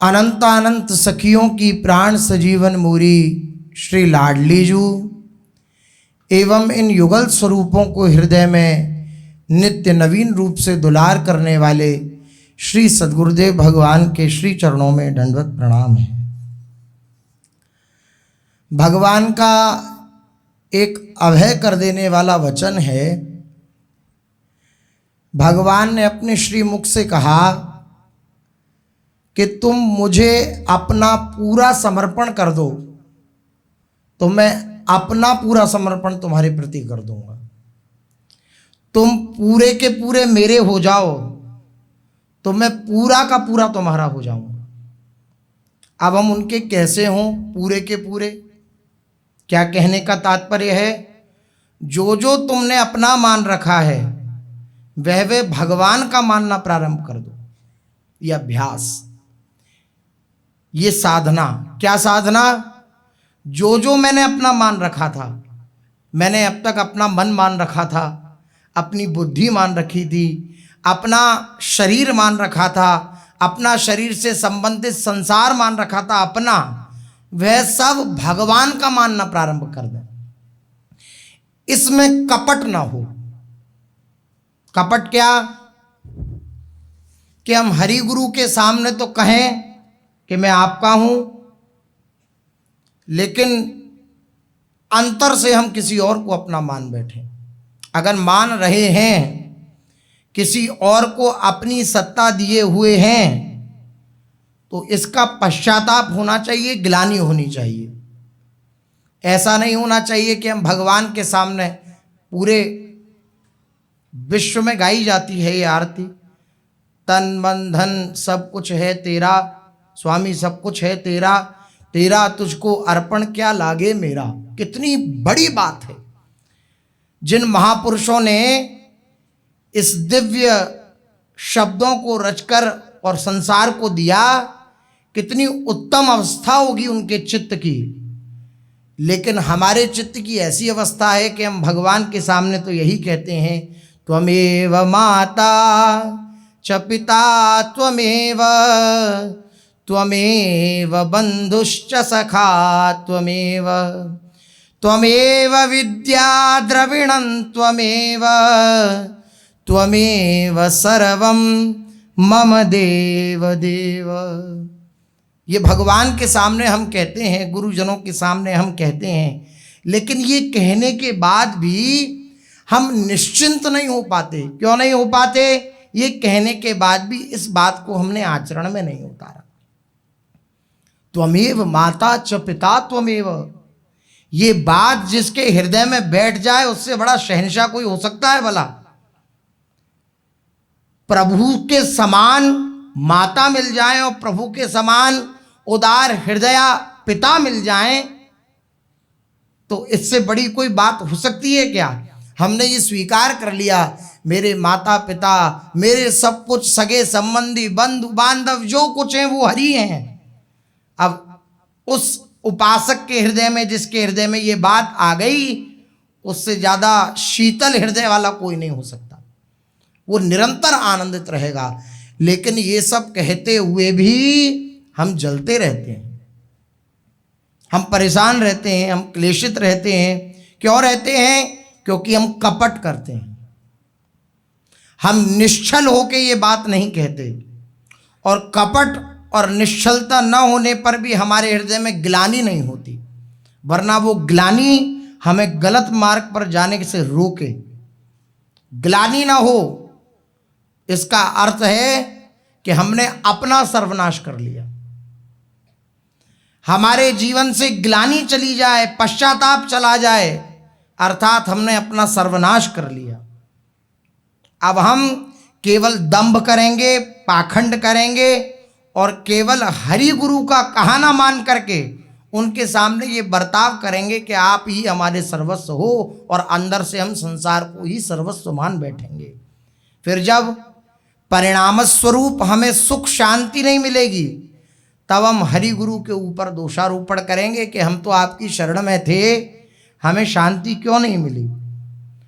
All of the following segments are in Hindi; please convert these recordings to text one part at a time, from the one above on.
अनंत अनंत सखियों की प्राण सजीवन मूरी श्री लाडली जू एवं इन युगल स्वरूपों को हृदय में नित्य नवीन रूप से दुलार करने वाले श्री सद्गुरुदेव भगवान के श्री चरणों में दंडवत प्रणाम है। भगवान का एक अभय कर देने वाला वचन है। भगवान ने अपने श्री मुख से कहा कि तुम मुझे अपना पूरा समर्पण कर दो तो मैं अपना पूरा समर्पण तुम्हारे प्रति कर दूंगा। तुम पूरे के पूरे मेरे हो जाओ तो मैं पूरा का पूरा तुम्हारा हो जाऊंगा। अब हम उनके कैसे हों पूरे के पूरे? क्या कहने का तात्पर्य है? जो जो तुमने अपना मान रखा है वह भगवान का मानना प्रारंभ कर दो। यह अभ्यास, ये साधना। क्या साधना? जो जो मैंने अपना मान रखा था, मैंने अब तक अपना मन मान रखा था, अपनी बुद्धि मान रखी थी, अपना शरीर मान रखा था, अपना शरीर से संबंधित संसार मान रखा था अपना, वह सब भगवान का मानना प्रारंभ कर दें। इसमें कपट ना हो। कपट क्या? कि हम हरि गुरु के सामने तो कहें कि मैं आपका हूं, लेकिन अंतर से हम किसी और को अपना मान बैठे। अगर मान रहे हैं किसी और को अपनी सत्ता दिए हुए हैं तो इसका पश्चाताप होना चाहिए, ग्लानि होनी चाहिए। ऐसा नहीं होना चाहिए कि हम भगवान के सामने, पूरे विश्व में गाई जाती है ये आरती, तन मन धन सब कुछ है तेरा स्वामी, सब कुछ है तेरा, तेरा तुझको अर्पण क्या लागे मेरा। कितनी बड़ी बात है। जिन महापुरुषों ने इस दिव्य शब्दों को रचकर और संसार को दिया, कितनी उत्तम अवस्था होगी उनके चित्त की। लेकिन हमारे चित्त की ऐसी अवस्था है कि हम भगवान के सामने तो यही कहते हैं, त्वमेव माता च पिता त्वमेव, त्वमेव बंधुश्च सखा त्वमेव, त्वमेव विद्या द्रविणं त्वमेव, त्वमेव सर्वं मम देव देव। ये भगवान के सामने हम कहते हैं, गुरुजनों के सामने हम कहते हैं, लेकिन ये कहने के बाद भी हम निश्चिंत नहीं हो पाते। क्यों नहीं हो पाते? ये कहने के बाद भी इस बात को हमने आचरण में नहीं उतारा। त्वमेव माता च पिता त्वमेव, ये बात जिसके हृदय में बैठ जाए उससे बड़ा शहंशाह कोई हो सकता है भला? प्रभु के समान माता मिल जाए और प्रभु के समान उदार हृदय पिता मिल जाए तो इससे बड़ी कोई बात हो सकती है क्या? हमने ये स्वीकार कर लिया, मेरे माता पिता, मेरे सब कुछ सगे संबंधी बंधु बांधव जो कुछ हैं वो हरि हैं। अब उस उपासक के हृदय में, जिसके हृदय में ये बात आ गई, उससे ज़्यादा शीतल हृदय वाला कोई नहीं हो सकता। वो निरंतर आनंदित रहेगा। लेकिन ये सब कहते हुए भी हम जलते रहते हैं, हम परेशान रहते हैं, हम क्लेशित रहते हैं। क्यों रहते हैं? क्योंकि हम कपट करते हैं। हम निश्चल होके ये बात नहीं कहते, और कपट और निश्चलता न होने पर भी हमारे हृदय में ग्लानि नहीं होती, वरना वो ग्लानि हमें गलत मार्ग पर जाने से रोके। ग्लानि ना हो इसका अर्थ है कि हमने अपना सर्वनाश कर लिया। हमारे जीवन से ग्लानि चली जाए, पश्चाताप चला जाए, अर्थात हमने अपना सर्वनाश कर लिया। अब हम केवल दंभ करेंगे, पाखंड करेंगे और केवल हरि गुरु का कहाना मान करके उनके सामने ये बर्ताव करेंगे कि आप ही हमारे सर्वस्व हो, और अंदर से हम संसार को ही सर्वस्व मान बैठेंगे। फिर जब परिणाम स्वरूप हमें सुख शांति नहीं मिलेगी, तब हम हरि गुरु के ऊपर दोषारोपण करेंगे कि हम तो आपकी शरण में थे, हमें शांति क्यों नहीं मिली,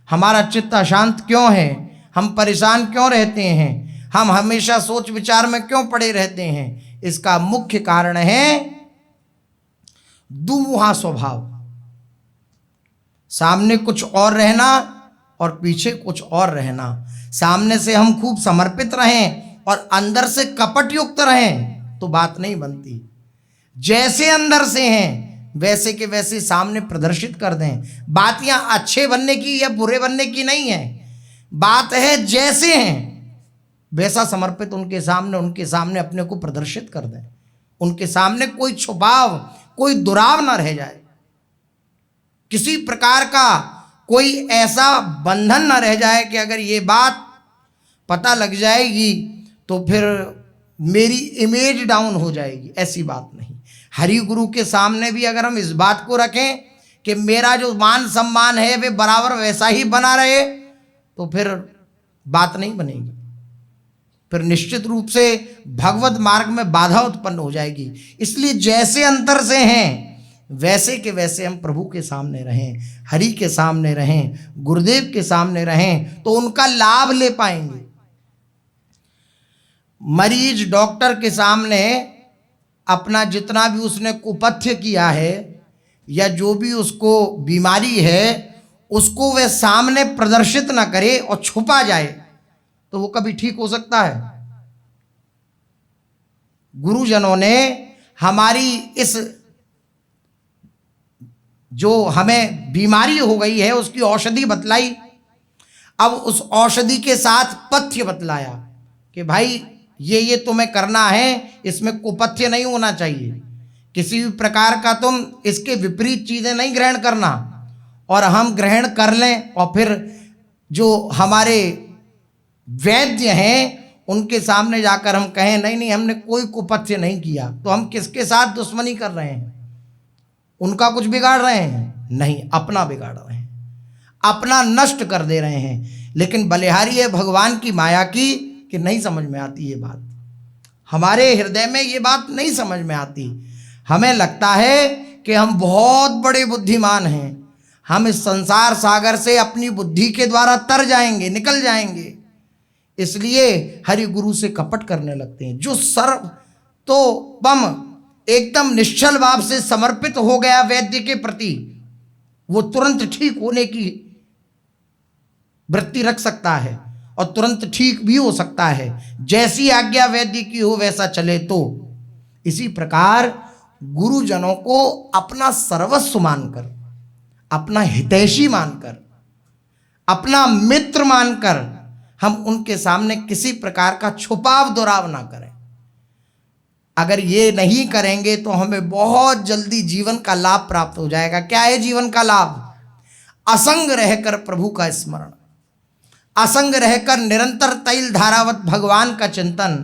हमारा चित्त अशांत क्यों है, हम परेशान क्यों रहते हैं, हम हमेशा सोच विचार में क्यों पड़े रहते हैं। इसका मुख्य कारण है दुमुहा स्वभाव। सामने कुछ और रहना और पीछे कुछ और रहना। सामने से हम खूब समर्पित रहें और अंदर से कपट युक्त रहें तो बात नहीं बनती। जैसे अंदर से हैं वैसे के वैसे सामने प्रदर्शित कर दें। बात यहाँ अच्छे बनने की या बुरे बनने की नहीं है, बात है जैसे हैं वैसा समर्पित उनके सामने अपने को प्रदर्शित कर दें। उनके सामने कोई छुपाव, कोई दुराव ना रह जाए, किसी प्रकार का कोई ऐसा बंधन ना रह जाए कि अगर ये बात पता लग जाएगी तो फिर मेरी इमेज डाउन हो जाएगी। ऐसी बात नहीं। हरि गुरु के सामने भी अगर हम इस बात को रखें कि मेरा जो मान सम्मान है वे बराबर वैसा ही बना रहे तो फिर बात नहीं बनेगी। फिर निश्चित रूप से भगवत मार्ग में बाधा उत्पन्न हो जाएगी। इसलिए जैसे अंतर से हैं वैसे के वैसे हम प्रभु के सामने रहें, हरि के सामने रहें, गुरुदेव के सामने रहें तो उनका लाभ ले पाएंगे। मरीज डॉक्टर के सामने अपना जितना भी उसने कुपथ्य किया है या जो भी उसको बीमारी है उसको वह सामने प्रदर्शित ना करे और छुपा जाए तो वो कभी ठीक हो सकता है? गुरुजनों ने हमारी इस जो हमें बीमारी हो गई है उसकी औषधि बतलाई। अब उस औषधि के साथ पथ्य बतलाया कि भाई ये तुम्हें करना है, इसमें कुपथ्य नहीं होना चाहिए, किसी भी प्रकार का तुम इसके विपरीत चीजें नहीं ग्रहण करना। और हम ग्रहण कर लें और फिर जो हमारे वैद्य हैं उनके सामने जाकर हम कहें नहीं हमने कोई कुपथ्य नहीं किया, तो हम किसके साथ दुश्मनी कर रहे हैं? उनका कुछ बिगाड़ रहे हैं? नहीं, अपना बिगाड़ रहे हैं, अपना नष्ट कर दे रहे हैं। लेकिन बलिहारी है भगवान की माया की कि नहीं समझ में आती ये बात। हमारे हृदय में ये बात नहीं समझ में आती। हमें लगता है कि हम बहुत बड़े बुद्धिमान हैं, हम इस संसार सागर से अपनी बुद्धि के द्वारा तर जाएंगे, निकल जाएंगे। इसलिए हरि गुरु से कपट करने लगते हैं। जो सर्व तो बम एकदम निश्चल भाव से समर्पित हो गया वैद्य के प्रति, वो तुरंत ठीक होने की वृत्ति रख सकता है और तुरंत ठीक भी हो सकता है। जैसी आज्ञा वैद्य की हो वैसा चले तो। इसी प्रकार गुरुजनों को अपना सर्वस्व मानकर, अपना हितैषी मानकर, अपना मित्र मानकर हम उनके सामने किसी प्रकार का छुपाव दुराव ना करें। अगर ये नहीं करेंगे तो हमें बहुत जल्दी जीवन का लाभ प्राप्त हो जाएगा। क्या है जीवन का लाभ? असंग रहकर प्रभु का स्मरण, असंग रहकर निरंतर तैल धारावत भगवान का चिंतन,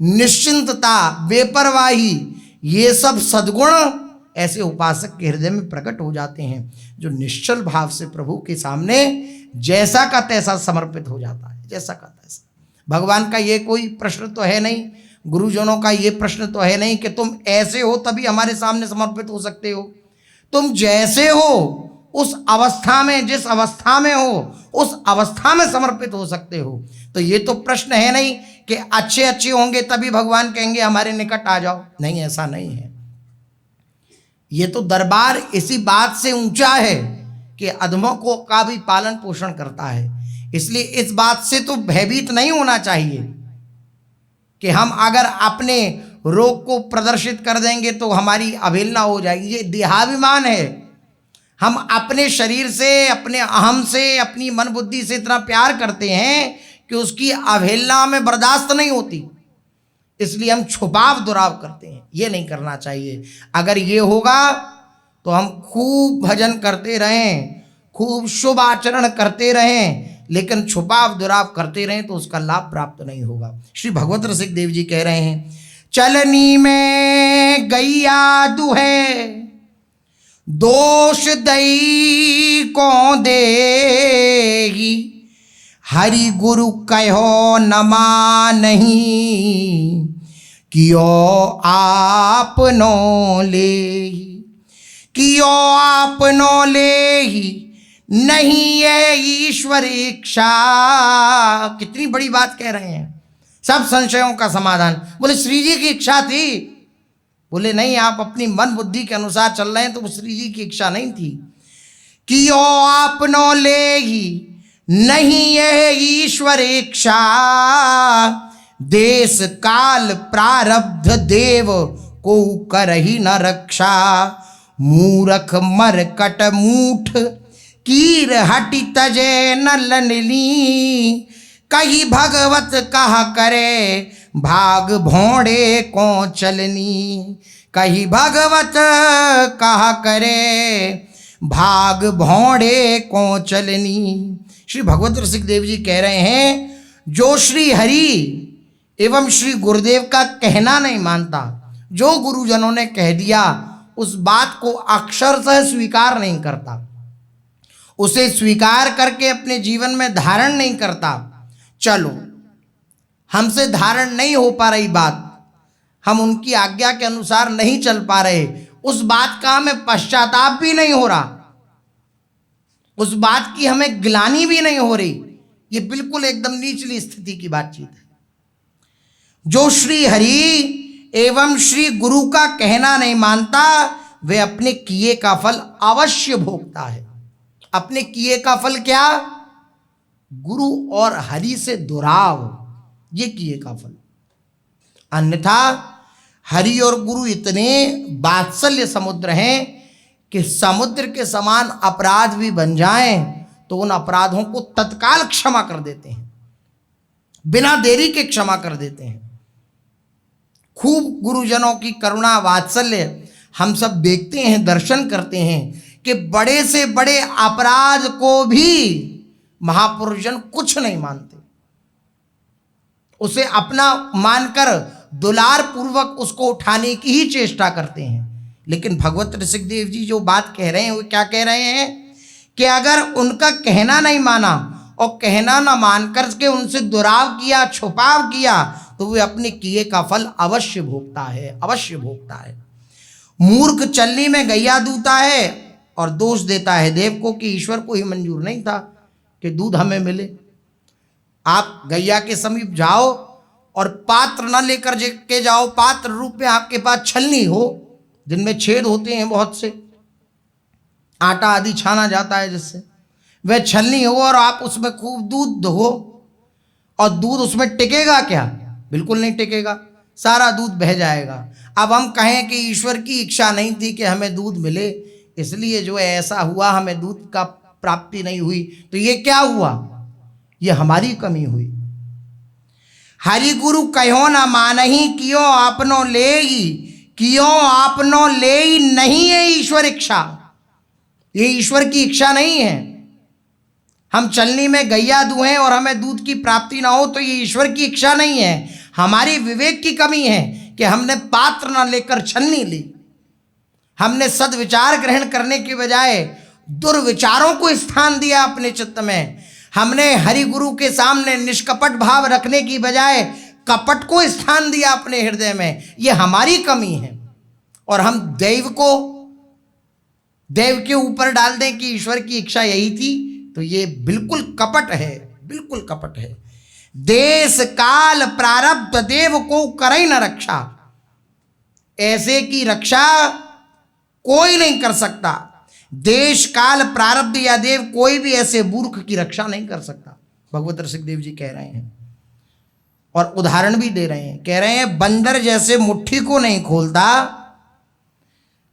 निश्चिंतता, बेपरवाही, ये सब सद्गुण ऐसे उपासक के हृदय में प्रकट हो जाते हैं जो निश्चल भाव से प्रभु के सामने जैसा का तैसा समर्पित हो जाता है। जैसा का तैसा। भगवान का ये कोई प्रश्न तो है नहीं, गुरुजनों का ये प्रश्न तो है नहीं कि तुम ऐसे हो तभी हमारे सामने समर्पित हो सकते हो। तुम जैसे हो उस अवस्था में, जिस अवस्था में हो उस अवस्था में समर्पित हो सकते हो। तो ये तो प्रश्न है नहीं कि अच्छे अच्छे होंगे तभी भगवान कहेंगे हमारे निकट आ जाओ। नहीं, ऐसा नहीं है। ये तो दरबार इसी बात से ऊंचा है कि अधमों को का भी पालन पोषण करता है। इसलिए इस बात से तो भयभीत नहीं होना चाहिए कि हम अगर अपने रोग को प्रदर्शित कर देंगे तो हमारी अवहेलना हो जाएगी। ये देहाभिमान है। हम अपने शरीर से, अपने अहम से, अपनी मन बुद्धि से इतना प्यार करते हैं कि उसकी अवहेलना में बर्दाश्त नहीं होती। इसलिए हम छुपाव दुराव करते हैं। ये नहीं करना चाहिए। अगर ये होगा तो हम खूब भजन करते रहें, खूब शुभ आचरण करते रहें, लेकिन छुपाव दुराव करते रहें तो उसका लाभ प्राप्त नहीं होगा। श्री भगवत रसिक देव जी कह रहे हैं, चलनी में गैया दुहे दोष दई को देगी, हरि गुरु कहो न मानही, कियो आपनो लेही, कियो आपनो लेही, नहीं है ईश्वर इच्छा। कितनी बड़ी बात कह रहे हैं। सब संशयों का समाधान। बोले श्री जी की इच्छा थी। बोले नहीं, आप अपनी मन बुद्धि के अनुसार चल रहे हैं, तो वो श्री जी की इच्छा नहीं थी। कि ओ आपनो ले ही नहीं ये ईश्वर इच्छा, देश काल प्रारब्ध देव को करही न रक्षा। मूरख मरकट मूठ कीर हटि तजे न लनली, कही भगवत कहा करे भाग भोंडे को चलनी। कही भगवत कहा करे भाग भोंडे को चलनी। श्री भगवत रसिक देव जी कह रहे हैं, जो श्री हरि एवं श्री गुरुदेव का कहना नहीं मानता, जो गुरुजनों ने कह दिया उस बात को अक्षरशः स्वीकार नहीं करता, उसे स्वीकार करके अपने जीवन में धारण नहीं करता। चलो, हमसे धारण नहीं हो पा रही बात, हम उनकी आज्ञा के अनुसार नहीं चल पा रहे, उस बात का हमें पश्चाताप भी नहीं हो रहा, उस बात की हमें ग्लानि भी नहीं हो रही। ये बिल्कुल एकदम नीचली स्थिति की बातचीत है। जो श्री हरि एवं श्री गुरु का कहना नहीं मानता, वे अपने किए का फल अवश्य भोगता है। अपने किए का फल क्या? गुरु और हरि से दुराव, ये किए का फल। अन्यथा हरि और गुरु इतने वात्सल्य समुद्र हैं कि समुद्र के समान अपराध भी बन जाएं तो उन अपराधों को तत्काल क्षमा कर देते हैं, बिना देरी के क्षमा कर देते हैं। खूब गुरुजनों की करुणा वात्सल्य हम सब देखते हैं, दर्शन करते हैं कि बड़े से बड़े अपराध को भी महापुरुषजन कुछ नहीं मानते, उसे अपना मानकर दुलार पूर्वक उसको उठाने की ही चेष्टा करते हैं। लेकिन भगवत रसिक देव जी जो बात कह रहे हैं वो क्या कह रहे हैं कि अगर उनका कहना नहीं माना और कहना ना मानकर के उनसे दुराव किया, छुपाव किया, तो वे अपने किए का फल अवश्य भोगता है, अवश्य भोगता है। मूर्ख चलनी में गैया दूता है और दोष देता है देव को कि ईश्वर को ही मंजूर नहीं था कि दूध हमें मिले। आप गैया के समीप जाओ और पात्र न लेकर के जाओ, पात्र रूप में आपके पास छलनी हो जिनमें छेद होते हैं बहुत से, आटा आदि छाना जाता है जिससे, वह छलनी हो और आप उसमें खूब दूध दो, और दूध उसमें टिकेगा क्या? बिल्कुल नहीं टिकेगा, सारा दूध बह जाएगा। अब हम कहें कि ईश्वर की इच्छा नहीं थी कि हमें दूध मिले, इसलिए जो है ऐसा हुआ, हमें दूध का प्राप्ति नहीं हुई, तो ये क्या हुआ? ये हमारी कमी हुई। हरि गुरु कहो न मानही, कियो आपनो लेई, कियो आपनो लेई नहीं है ईश्वर इच्छा। ये ईश्वर की इच्छा नहीं है। हम चलनी में गैया दुहें और हमें दूध की प्राप्ति ना हो, तो ये ईश्वर की इच्छा नहीं है, हमारी विवेक की कमी है कि हमने पात्र ना लेकर छलनी ली। हमने सद्विचार ग्रहण करने के बजाय दुर्विचारों को स्थान दिया अपने चित्त में। हमने हरि गुरु के सामने निष्कपट भाव रखने की बजाय कपट को स्थान दिया अपने हृदय में। ये हमारी कमी है। और हम देव के ऊपर डाल दें कि ईश्वर की इच्छा यही थी, तो ये बिल्कुल कपट है, बिल्कुल कपट है। देश काल प्रारब्ध देव को करे न रक्षा, ऐसे की रक्षा कोई नहीं कर सकता। देश काल प्रारब्ध या देव कोई भी ऐसे मूर्ख की रक्षा नहीं कर सकता, भगवत रसिक देव जी कह रहे हैं। और उदाहरण भी दे रहे हैं, कह रहे हैं बंदर जैसे मुट्ठी को नहीं खोलता,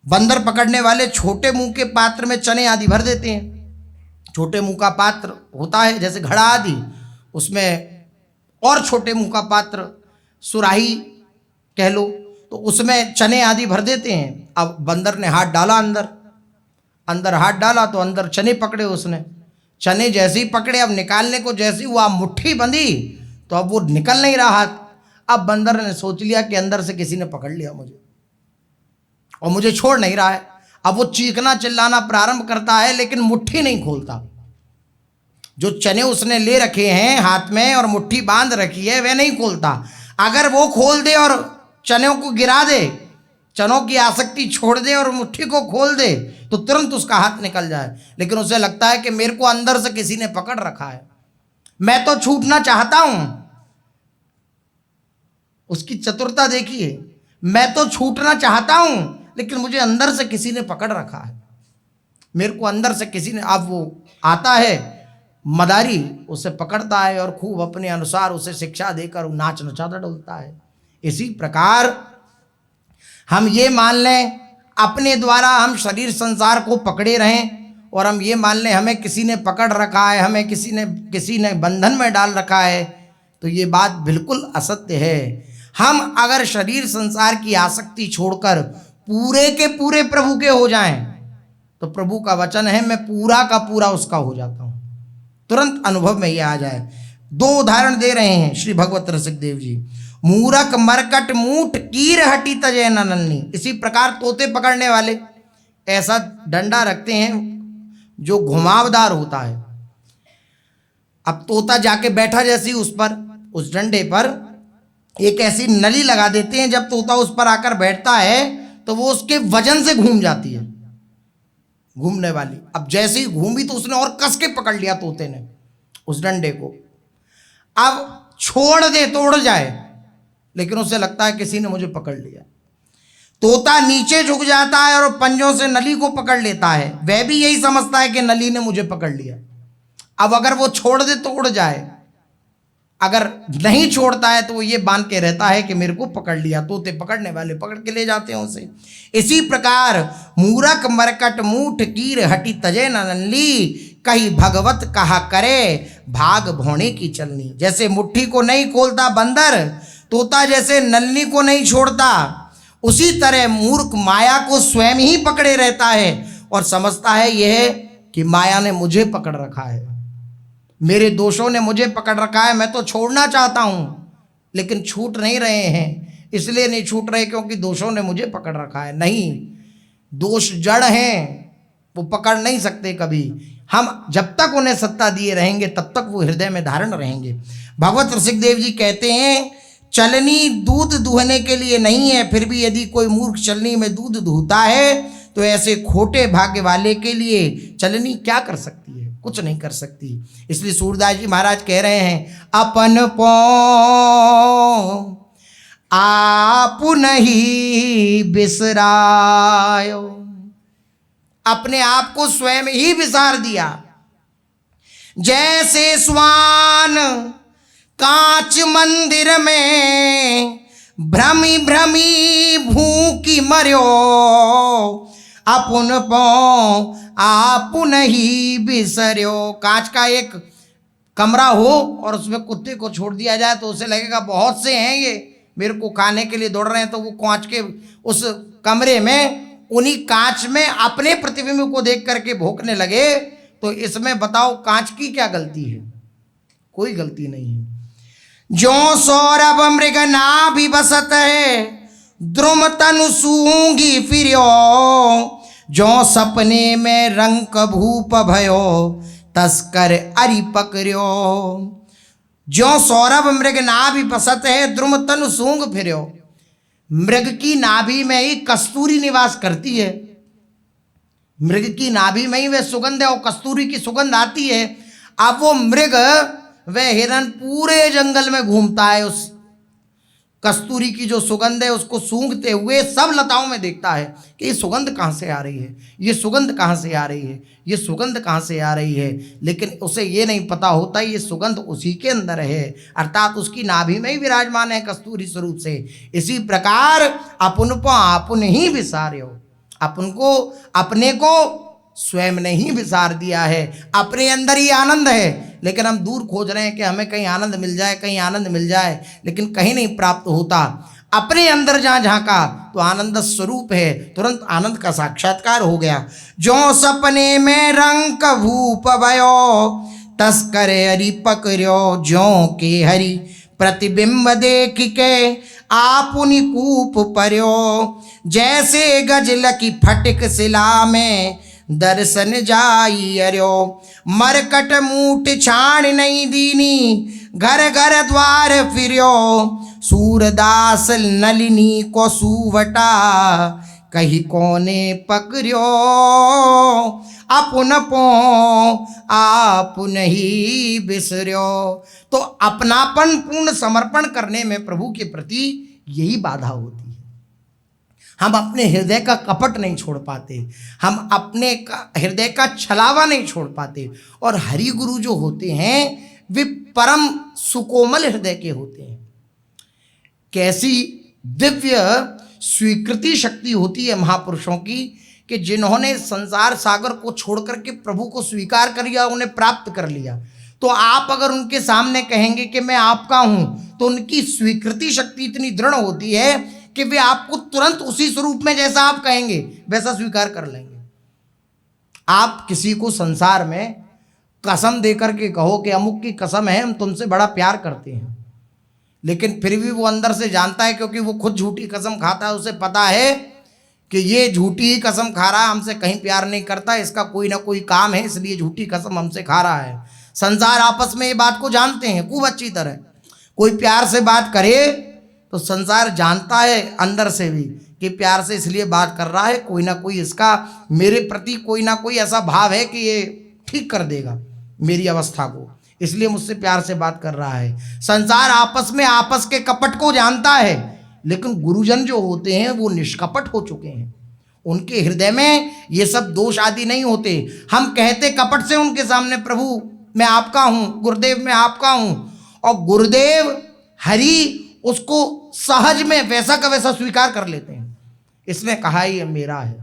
बंदर पकड़ने वाले छोटे मुंह के पात्र में चने आदि भर देते हैं। छोटे मुंह का पात्र होता है जैसे घड़ा आदि, उसमें और छोटे मुंह का पात्र सुराही कह लो, तो उसमें चने आदि भर देते हैं। अब बंदर ने हाथ डाला अंदर हाथ डाला तो अंदर चने पकड़े उसने। चने जैसे ही पकड़े, अब निकालने को जैसी हुआ मुट्ठी बंधी तो अब वो निकल नहीं रहा हाथ। अब बंदर ने सोच लिया कि अंदर से किसी ने पकड़ लिया मुझे और मुझे छोड़ नहीं रहा है। अब वो चीखना चिल्लाना प्रारंभ करता है, लेकिन मुट्ठी नहीं खोलता। जो चने उसने ले रखे हैं हाथ में और मुट्ठी बांध रखी है, वह नहीं खोलता। अगर वो खोल दे और चनों को गिरा दे, चनों की आसक्ति छोड़ दे और मुट्ठी को खोल दे, तो तुरंत उसका हाथ निकल जाए। लेकिन उसे लगता है कि मेरे को अंदर से किसी ने पकड़ रखा है, मैं तो छूटना चाहता हूं, उसकी चतुरता देखिए। मैं तो छूटना चाहता हूं, लेकिन मुझे अंदर से किसी ने पकड़ रखा है। मेरे को अंदर से किसी ने, अब वो आता है मदारी, उसे पकड़ता है और खूब अपने अनुसार उसे शिक्षा देकर नाच नचाता डोलता है। इसी प्रकार हम ये मान लें अपने द्वारा हम शरीर संसार को पकड़े रहें, और हम ये मान लें हमें किसी ने पकड़ रखा है, हमें किसी ने बंधन में डाल रखा है, तो ये बात बिल्कुल असत्य है। हम अगर शरीर संसार की आसक्ति छोड़कर पूरे के पूरे प्रभु के हो जाएं, तो प्रभु का वचन है मैं पूरा का पूरा उसका हो जाता हूं। तुरंत अनुभव में ये आ जाए। 2 उदाहरण दे रहे हैं श्री भगवत रसिक देव जी। मूरख मरकट मूठ कीर हटी तजय नलनी। इसी प्रकार तोते पकड़ने वाले ऐसा डंडा रखते हैं जो घुमावदार होता है। अब तोता जाके बैठा जैसी उस पर, उस डंडे पर एक ऐसी नली लगा देते हैं, जब तोता उस पर आकर बैठता है तो वो उसके वजन से घूम जाती है, घूमने वाली। अब जैसे ही घूमी तो उसने और कस के पकड़ लिया तोते ने उस डंडे को। अब छोड़ दे तो उड़ जाए, लेकिन उसे लगता है किसी ने मुझे पकड़ लिया। तोता नीचे झुक जाता है और पंजों से नली को पकड़ लेता है। वह भी यही समझता है कि नली ने मुझे पकड़ लिया। अब अगर वो छोड़ दे तो उड़ जाए, अगर नहीं छोड़ता है तो वो ये बांध के रहता है कि मेरे को पकड़ लिया। तोते पकड़ने वाले पकड़ के ले जाते हैं उसे। इसी प्रकार मूरख मरकट मूठ कीर हटी तजे नली, कही भगवत कहा करे भाग भोने की चलनी। जैसे मुट्ठी को नहीं खोलता बंदर, तोता जैसे नलनी को नहीं छोड़ता, उसी तरह मूर्ख माया को स्वयं ही पकड़े रहता है और समझता है यह कि माया ने मुझे पकड़ रखा है, मेरे दोषों ने मुझे पकड़ रखा है, मैं तो छोड़ना चाहता हूं लेकिन छूट नहीं रहे हैं। इसलिए नहीं छूट रहे क्योंकि दोषों ने मुझे पकड़ रखा है। नहीं, दोष जड़ हैं, वो पकड़ नहीं सकते कभी। हम जब तक उन्हें सत्ता दिए रहेंगे तब तक वो हृदय में धारण रहेंगे। भगवत रसिक देव जी कहते हैं चलनी दूध दूहने के लिए नहीं है, फिर भी यदि कोई मूर्ख चलनी में दूध दूहता है तो ऐसे खोटे भाग्य वाले के लिए चलनी क्या कर सकती है? कुछ नहीं कर सकती। इसलिए सूरदास जी महाराज कह रहे हैं अपन पो आप नहीं बिसरायो। अपने आप को स्वयं ही विसार दिया। जैसे स्वान कांच मंदिर में भ्रमी भ्रमी भूखी मर्यो, अपुन पो आप नहीं बिसर्यो। कांच का एक कमरा हो और उसमें कुत्ते को छोड़ दिया जाए तो उसे लगेगा बहुत से हैं ये मेरे को खाने के लिए दौड़ रहे हैं, तो वो कांच के उस कमरे में उन्हीं कांच में अपने प्रतिबिंब को देख करके भौंकने लगे। तो इसमें बताओ कांच की क्या गलती है? कोई गलती नहीं है। जो सौरभ मृग ना भी बसत है, द्रुम तनु सूंगी फिर्यो, जो सपने में रंक भूप भयो, तस्कर अरि पकड़ियो। जो सौरभ मृग ना भी बसत है, द्रुम तनु सूंग फिर्यो। मृग की नाभि में ही कस्तूरी निवास करती है। मृग की नाभि में ही वह सुगंध है और कस्तूरी की सुगंध आती है। अब वो मृग, वह हिरन पूरे जंगल में घूमता है, उस कस्तूरी की जो सुगंध है उसको सूंघते हुए सब लताओं में देखता है कि ये सुगंध कहाँ से आ रही है, ये सुगंध कहाँ से आ रही है, ये सुगंध कहाँ से आ रही है। लेकिन उसे ये नहीं पता होता ये सुगंध उसी के अंदर है, अर्थात उसकी नाभि में ही विराजमान है कस्तूरी स्वरूप से। इसी प्रकार अपुन को आपुन ही विसार्यो। अपन को अपने को स्वयं ने ही विसार दिया है। अपने अंदर ही आनंद है, लेकिन हम दूर खोज रहे हैं कि हमें कहीं आनंद मिल जाए, कहीं आनंद मिल जाए, लेकिन कहीं नहीं प्राप्त होता। अपने अंदर जहाँ झांका तो आनंद स्वरूप है, तुरंत आनंद का साक्षात्कार हो गया। जो सपने में रंक भूप भयो, तस्कर हरि पकड़ो, जो के हरि प्रतिबिंब देख के आपुनि कूप पर्यो। जैसे गजल की फटक शिला में दर्शन जाई अर्यो, मरकट मूठ छाण नहीं दीनी, घर घर द्वार फिर्यो। सूरदास नलिनी को सुवटा, कही कोने पकड़ो अपुन पो आप नहीं बिसर्यो। तो अपनापन पूर्ण समर्पण करने में प्रभु के प्रति यही बाधा होती है। हम अपने हृदय का कपट नहीं छोड़ पाते, हम अपने हृदय का छलावा नहीं छोड़ पाते। और हरि गुरु जो होते हैं वे परम सुकोमल हृदय के होते हैं। कैसी दिव्य स्वीकृति शक्ति होती है महापुरुषों की कि जिन्होंने संसार सागर को छोड़ करके प्रभु को स्वीकार कर लिया, उन्हें प्राप्त कर लिया। तो आप अगर उनके सामने कहेंगे कि मैं आपका हूं, तो उनकी स्वीकृति शक्ति इतनी दृढ़ होती है कि वे आपको तुरंत उसी स्वरूप में जैसा आप कहेंगे वैसा स्वीकार कर लेंगे। आप किसी को संसार में कसम देकर के कहो कि अमुक की कसम है, हम तुमसे बड़ा प्यार करते हैं, लेकिन फिर भी वो अंदर से जानता है, क्योंकि वो खुद झूठी कसम खाता है, उसे पता है कि ये झूठी ही कसम खा रहा है, हमसे कहीं प्यार नहीं करता, इसका कोई ना कोई काम है, इसलिए झूठी कसम हमसे खा रहा है। संसार आपस में ये बात को जानते हैं खूब अच्छी तरह। कोई प्यार से बात करे तो संसार जानता है अंदर से भी कि प्यार से इसलिए बात कर रहा है, कोई ना कोई इसका मेरे प्रति कोई ना कोई ऐसा भाव है कि ये ठीक कर देगा मेरी अवस्था को, इसलिए मुझसे प्यार से बात कर रहा है। संसार आपस में आपस के कपट को जानता है, लेकिन गुरुजन जो होते हैं वो निष्कपट हो चुके हैं। उनके हृदय में ये सब दोष आदि नहीं होते। हम कहते कपट से उनके सामने प्रभु मैं आपका हूँ, गुरुदेव मैं आपका हूँ, और गुरुदेव हरि उसको सहज में वैसा का वैसा स्वीकार कर लेते हैं। इसने कहा ये मेरा है।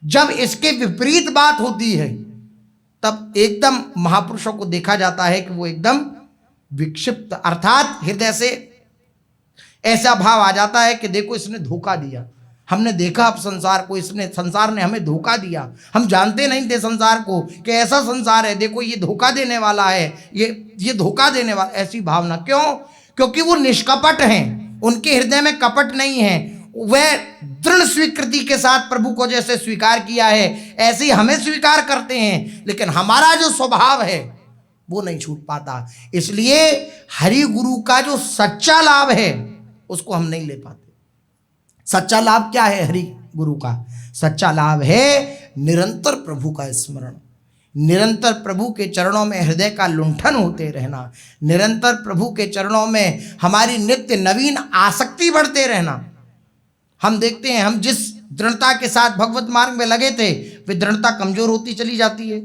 जब इसके विपरीत बात होती है तब एकदम महापुरुषों को देखा जाता है कि वो एकदम विक्षिप्त, अर्थात हृदय से ऐसा भाव आ जाता है कि देखो इसने धोखा दिया, हमने देखा अब संसार को, संसार ने हमें धोखा दिया, हम जानते नहीं थे संसार को कि ऐसा संसार है, देखो ये धोखा देने वाला है, ये धोखा देने वाला, ऐसी भावना। क्यों? क्योंकि वो निष्कपट हैं, उनके हृदय में कपट नहीं है। वह दृढ़ स्वीकृति के साथ प्रभु को जैसे स्वीकार किया है ऐसे ही हमें स्वीकार करते हैं, लेकिन हमारा जो स्वभाव है वो नहीं छूट पाता। इसलिए हरि गुरु का जो सच्चा लाभ है उसको हम नहीं ले पाते। सच्चा लाभ क्या है हरि गुरु का? सच्चा लाभ है निरंतर प्रभु का स्मरण, निरंतर प्रभु के चरणों में हृदय का लुंठन होते रहना, निरंतर प्रभु के चरणों में हमारी नित्य नवीन आसक्ति बढ़ते रहना। हम देखते हैं हम जिस दृढ़ता के साथ भगवत मार्ग में लगे थे वे दृढ़ता कमजोर होती चली जाती है,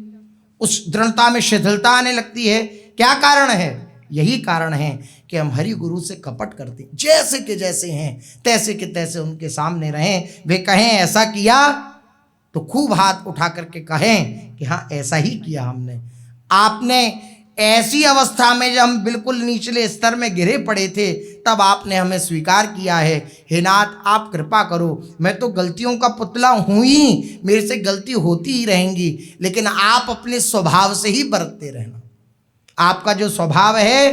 उस दृढ़ता में शिथिलता आने लगती है। क्या कारण है? यही कारण है कि हम हरि गुरु से कपट करते हैं। जैसे के जैसे हैं तैसे के तैसे उनके सामने रहें, वे कहें ऐसा किया तो खूब हाथ उठा करके कहें कि हाँ ऐसा ही किया हमने। आपने ऐसी अवस्था में जब हम बिल्कुल निचले स्तर में गिरे पड़े थे तब आपने हमें स्वीकार किया है। हे नाथ आप कृपा करो, मैं तो गलतियों का पुतला हूँ ही, मेरे से गलती होती ही रहेंगी, लेकिन आप अपने स्वभाव से ही बरतते रहना। आपका जो स्वभाव है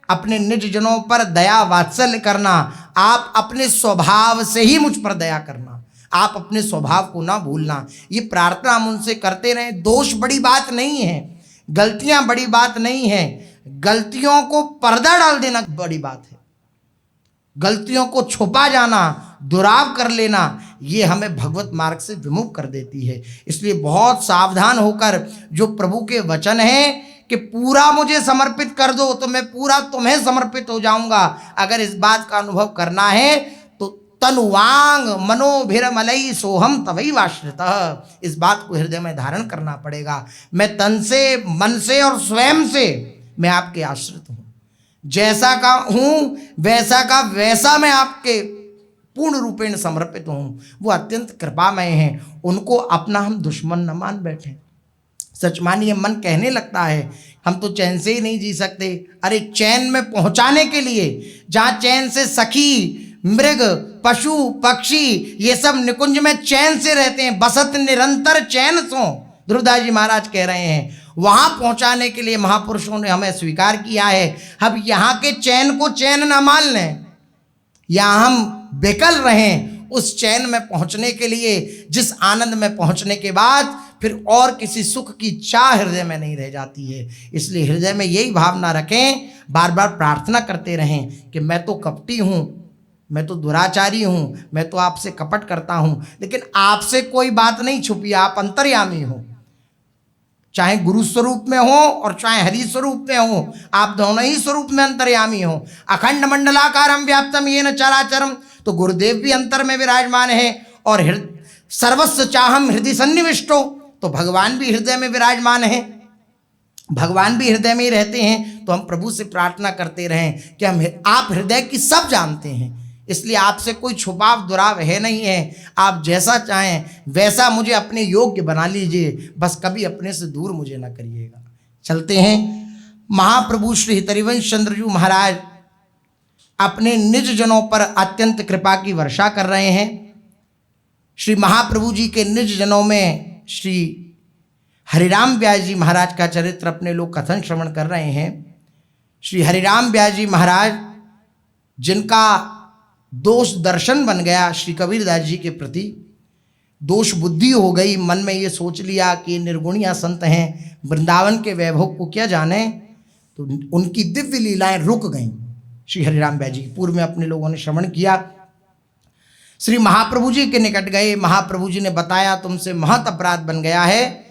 अपने निज जनों पर दया वात्सल्य करना, आप अपने स्वभाव से ही मुझ पर दया करना, आप अपने स्वभाव को ना भूलना। ये प्रार्थना हम उनसे करते रहें। दोष बड़ी बात नहीं है, गलतियां बड़ी बात नहीं है, गलतियों को पर्दा डाल देना बड़ी बात है। गलतियों को छुपा जाना, दुराव कर लेना, ये हमें भगवत मार्ग से विमुख कर देती है। इसलिए बहुत सावधान होकर जो प्रभु के वचन हैं कि पूरा मुझे समर्पित कर दो तो मैं पूरा तुम्हें समर्पित हो जाऊंगा, अगर इस बात का अनुभव करना है तो तनुवांग मनोभिरमलई सोहम तवई वाश्रितः, इस बात को हृदय में धारण करना पड़ेगा। मैं तन से, मन से और स्वयं से मैं आपके आश्रित हूँ, जैसा का हूँ वैसा का वैसा मैं आपके पूर्ण रूपेण समर्पित हूँ। वो अत्यंत कृपामय हैं, उनको अपना हम दुश्मन न मान बैठे। सच मानिए मन कहने लगता है हम तो चैन से ही नहीं जी सकते। अरे चैन में पहुंचाने के लिए, जहाँ चैन से सखी मृग पशु पक्षी ये सब निकुंज में चैन से रहते हैं, बसत निरंतर चैन सो, ध्रुवदास जी महाराज कह रहे हैं, वहाँ पहुँचाने के लिए महापुरुषों ने हमें स्वीकार किया है। अब यहाँ के चैन को चैन न मान लें, यहाँ हम बेकल रहें, उस चैन में पहुँचने के लिए, जिस आनंद में पहुँचने के बाद फिर और किसी सुख की चाह हृदय में नहीं रह जाती है। इसलिए हृदय में यही भावना रखें, बार बार प्रार्थना करते रहें कि मैं तो कपटी हूँ, मैं तो दुराचारी हूँ, मैं तो आपसे कपट करता हूँ, लेकिन आपसे कोई बात नहीं छुपी, आप अंतर्यामी हो। चाहे गुरु स्वरूप में हो और चाहे हरि स्वरूप में हो, आप दोनों ही स्वरूप में अंतर्यामी हो। अखंड मंडलाकारम व्याप्तम येन चराचरम, तो गुरुदेव भी अंतर में विराजमान है। और सर्वस्व चाहम हृदय सन्निविष्टो, तो भगवान भी हृदय में विराजमान है, भगवान भी हृदय में ही रहते हैं। तो हम प्रभु से प्रार्थना करते रहें कि आप हृदय की सब जानते हैं, इसलिए आपसे कोई छुपाव दुराव है नहीं है। आप जैसा चाहें वैसा मुझे अपने योग्य बना लीजिए, बस कभी अपने से दूर मुझे ना करिएगा। चलते हैं। महाप्रभु श्री हरिवंश चंद्र जी महाराज अपने निज जनों पर अत्यंत कृपा की वर्षा कर रहे हैं। श्री महाप्रभु जी के निज जनों में श्री हरिराम व्यास जी महाराज का चरित्र अपने लोग कथन श्रवण कर रहे हैं। श्री हरिराम व्यास जी महाराज जिनका दोष दर्शन बन गया श्री कबीरदास जी के प्रति, दोष बुद्धि हो गई, मन में ये सोच लिया कि निर्गुणिया संत हैं, वृंदावन के वैभव को क्या जाने, तो उनकी दिव्य लीलाएं रुक गईं। श्री हरिराम व्यास जी पूर्व में अपने लोगों ने श्रवण किया। श्री महाप्रभु जी के निकट गए, महाप्रभु जी ने बताया तुमसे महत अपराध बन गया है,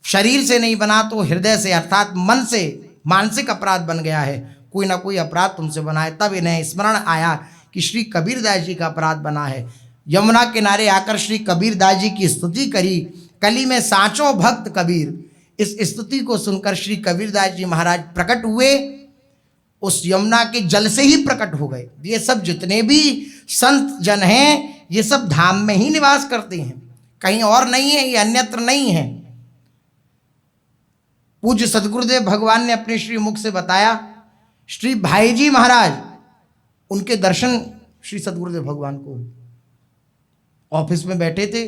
शरीर से नहीं बना तो हृदय से अर्थात मन से मानसिक अपराध बन गया है, कोई ना कोई अपराध तुमसे बना है। तब इन्हें स्मरण आया कि श्री कबीरदास जी का अपराध बना है। यमुना किनारे आकर श्री कबीरदास जी की स्तुति करी, कली में साचो भक्त कबीर। इस स्तुति को सुनकर श्री कबीरदास जी महाराज प्रकट हुए, उस यमुना के जल से ही प्रकट हो गए। ये सब जितने भी संत जन हैं ये सब धाम में ही निवास करते हैं, कहीं और नहीं है, ये अन्यत्र नहीं है। पूज्य सदगुरुदेव भगवान ने अपने श्री मुख से बताया, श्री भाई जी महाराज उनके दर्शन श्री सदगुरुदेव भगवान को ऑफिस में बैठे थे।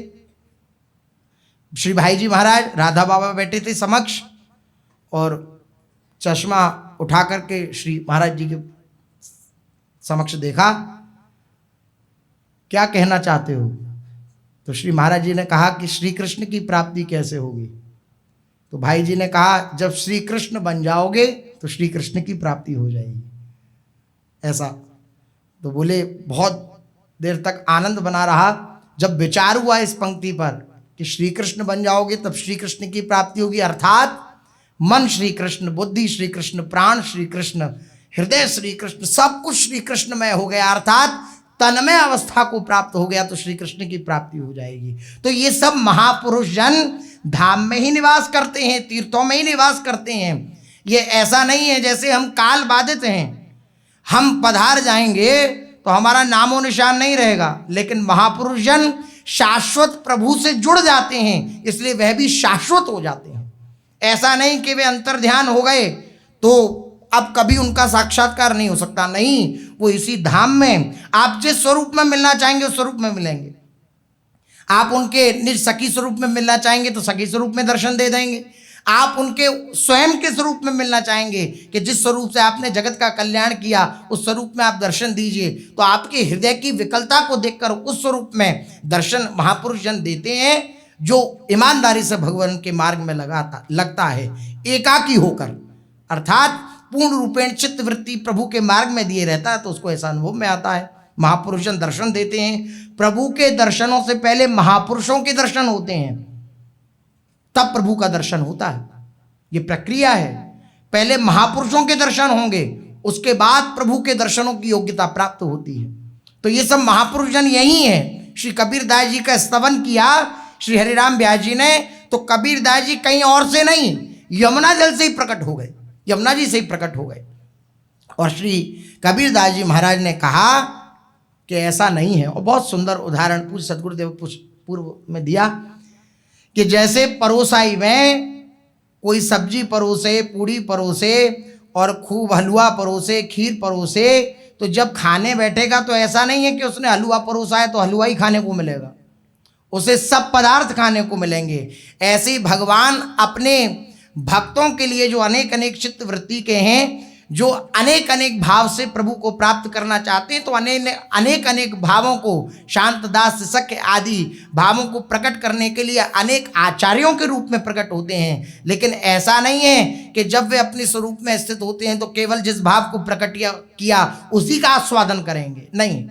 श्री भाई जी महाराज राधा बाबा बैठे थे समक्ष, और चश्मा उठा करके श्री महाराज जी के समक्ष देखा, क्या कहना चाहते हो? तो श्री महाराज जी ने कहा कि श्री कृष्ण की प्राप्ति कैसे होगी? तो भाई जी ने कहा जब श्री कृष्ण बन जाओगे तो श्री कृष्ण की प्राप्ति हो जाएगी। ऐसा तो बोले, बहुत देर तक आनंद बना रहा। जब विचार हुआ इस पंक्ति पर कि श्री कृष्ण बन जाओगे तब श्री कृष्ण की प्राप्ति होगी, अर्थात मन श्री कृष्ण, बुद्धि श्री कृष्ण, प्राण श्री कृष्ण, हृदय श्री कृष्ण, सब कुछ श्री कृष्णमय हो गया, अर्थात तन्मय अवस्था को प्राप्त हो गया तो श्री कृष्ण की प्राप्ति हो जाएगी। तो ये सब महापुरुष जन धाम में ही निवास करते हैं, तीर्थों में ही निवास करते हैं। ये ऐसा नहीं है जैसे हम काल बाधित हैं, हम पधार जाएंगे तो हमारा नामो निशान नहीं रहेगा, लेकिन महापुरुष जन शाश्वत प्रभु से जुड़ जाते हैं, इसलिए वह भी शाश्वत हो जाते हैं। ऐसा नहीं कि वे अंतर ध्यान हो गए तो अब कभी उनका साक्षात्कार नहीं हो सकता, नहीं, वो इसी धाम में आप जिस स्वरूप में मिलना चाहेंगे उस स्वरूप में मिलेंगे। आप उनके निज सखी स्वरूप में मिलना चाहेंगे तो सखी स्वरूप में दर्शन दे देंगे। आप उनके स्वयं के स्वरूप में मिलना चाहेंगे कि जिस स्वरूप से आपने जगत का कल्याण किया उस स्वरूप में आप दर्शन दीजिए, तो आपके हृदय की विकलता को देखकर उस स्वरूप में दर्शन महापुरुष जन देते हैं जो ईमानदारी से भगवान के मार्ग में लगता है, एकाकी होकर, अर्थात पूर्ण रूपेण चित्त वृत्ति प्रभु के मार्ग में दिए रहता है, तो उसको ऐसा अनुभव में आता है। महापुरुष जन दर्शन देते हैं। प्रभु के दर्शनों से पहले महापुरुषों के दर्शन होते हैं, तब प्रभु का दर्शन होता है। ये प्रक्रिया है, पहले महापुरुषों के दर्शन होंगे, उसके बाद प्रभु के दर्शनों की योग्यता प्राप्त होती है। तो ये सब महापुरुष जन यही है। श्री कबीरदास जी का स्तवन किया श्री हरिराम व्यास जी ने, तो कबीरदास जी कहीं और से नहीं, यमुना जल से ही प्रकट हो गए, यमुना जी से ही प्रकट हो गए। और श्री कबीरदास जी महाराज ने कहा कि ऐसा नहीं है, और बहुत सुंदर उदाहरण पूज्य सदगुरुदेव पूर्व में दिया कि जैसे परोसाई में कोई सब्जी परोसे, पूड़ी परोसे और खूब हलवा परोसे, खीर परोसे, तो जब खाने बैठेगा तो ऐसा नहीं है कि उसने हलवा परोसा है तो हलवा ही खाने को मिलेगा, उसे सब पदार्थ खाने को मिलेंगे। ऐसे ही भगवान अपने भक्तों के लिए जो अनेक अनेक चित्त वृत्ति के हैं, जो अनेक अनेक भाव से प्रभु को प्राप्त करना चाहते हैं, तो अनेक अनेक भावों को, शांत दास सख्य आदि भावों को प्रकट करने के लिए अनेक आचार्यों के रूप में प्रकट होते हैं। लेकिन ऐसा नहीं है कि जब वे अपने स्वरूप में स्थित होते हैं तो केवल जिस भाव को प्रकट किया उसी का आस्वादन करेंगे, नहीं,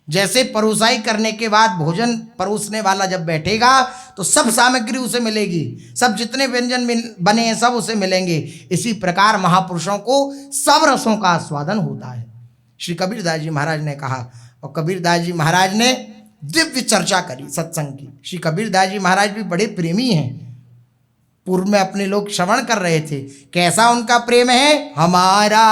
जैसे परोसाई करने के बाद भोजन परोसने वाला जब बैठेगा तो सब सामग्री उसे मिलेगी, सब जितने व्यंजन बने हैं सब उसे मिलेंगे। इसी प्रकार महापुरुषों को सब रसों का आस्वादन होता है। श्री कबीरदास जी महाराज ने कहा, और कबीरदास जी महाराज ने दिव्य चर्चा करी सत्संग की। श्री कबीरदास जी महाराज भी बड़े प्रेमी हैं। पूर्व में अपने लोग श्रवण कर रहे थे, कैसा उनका प्रेम है। हमारा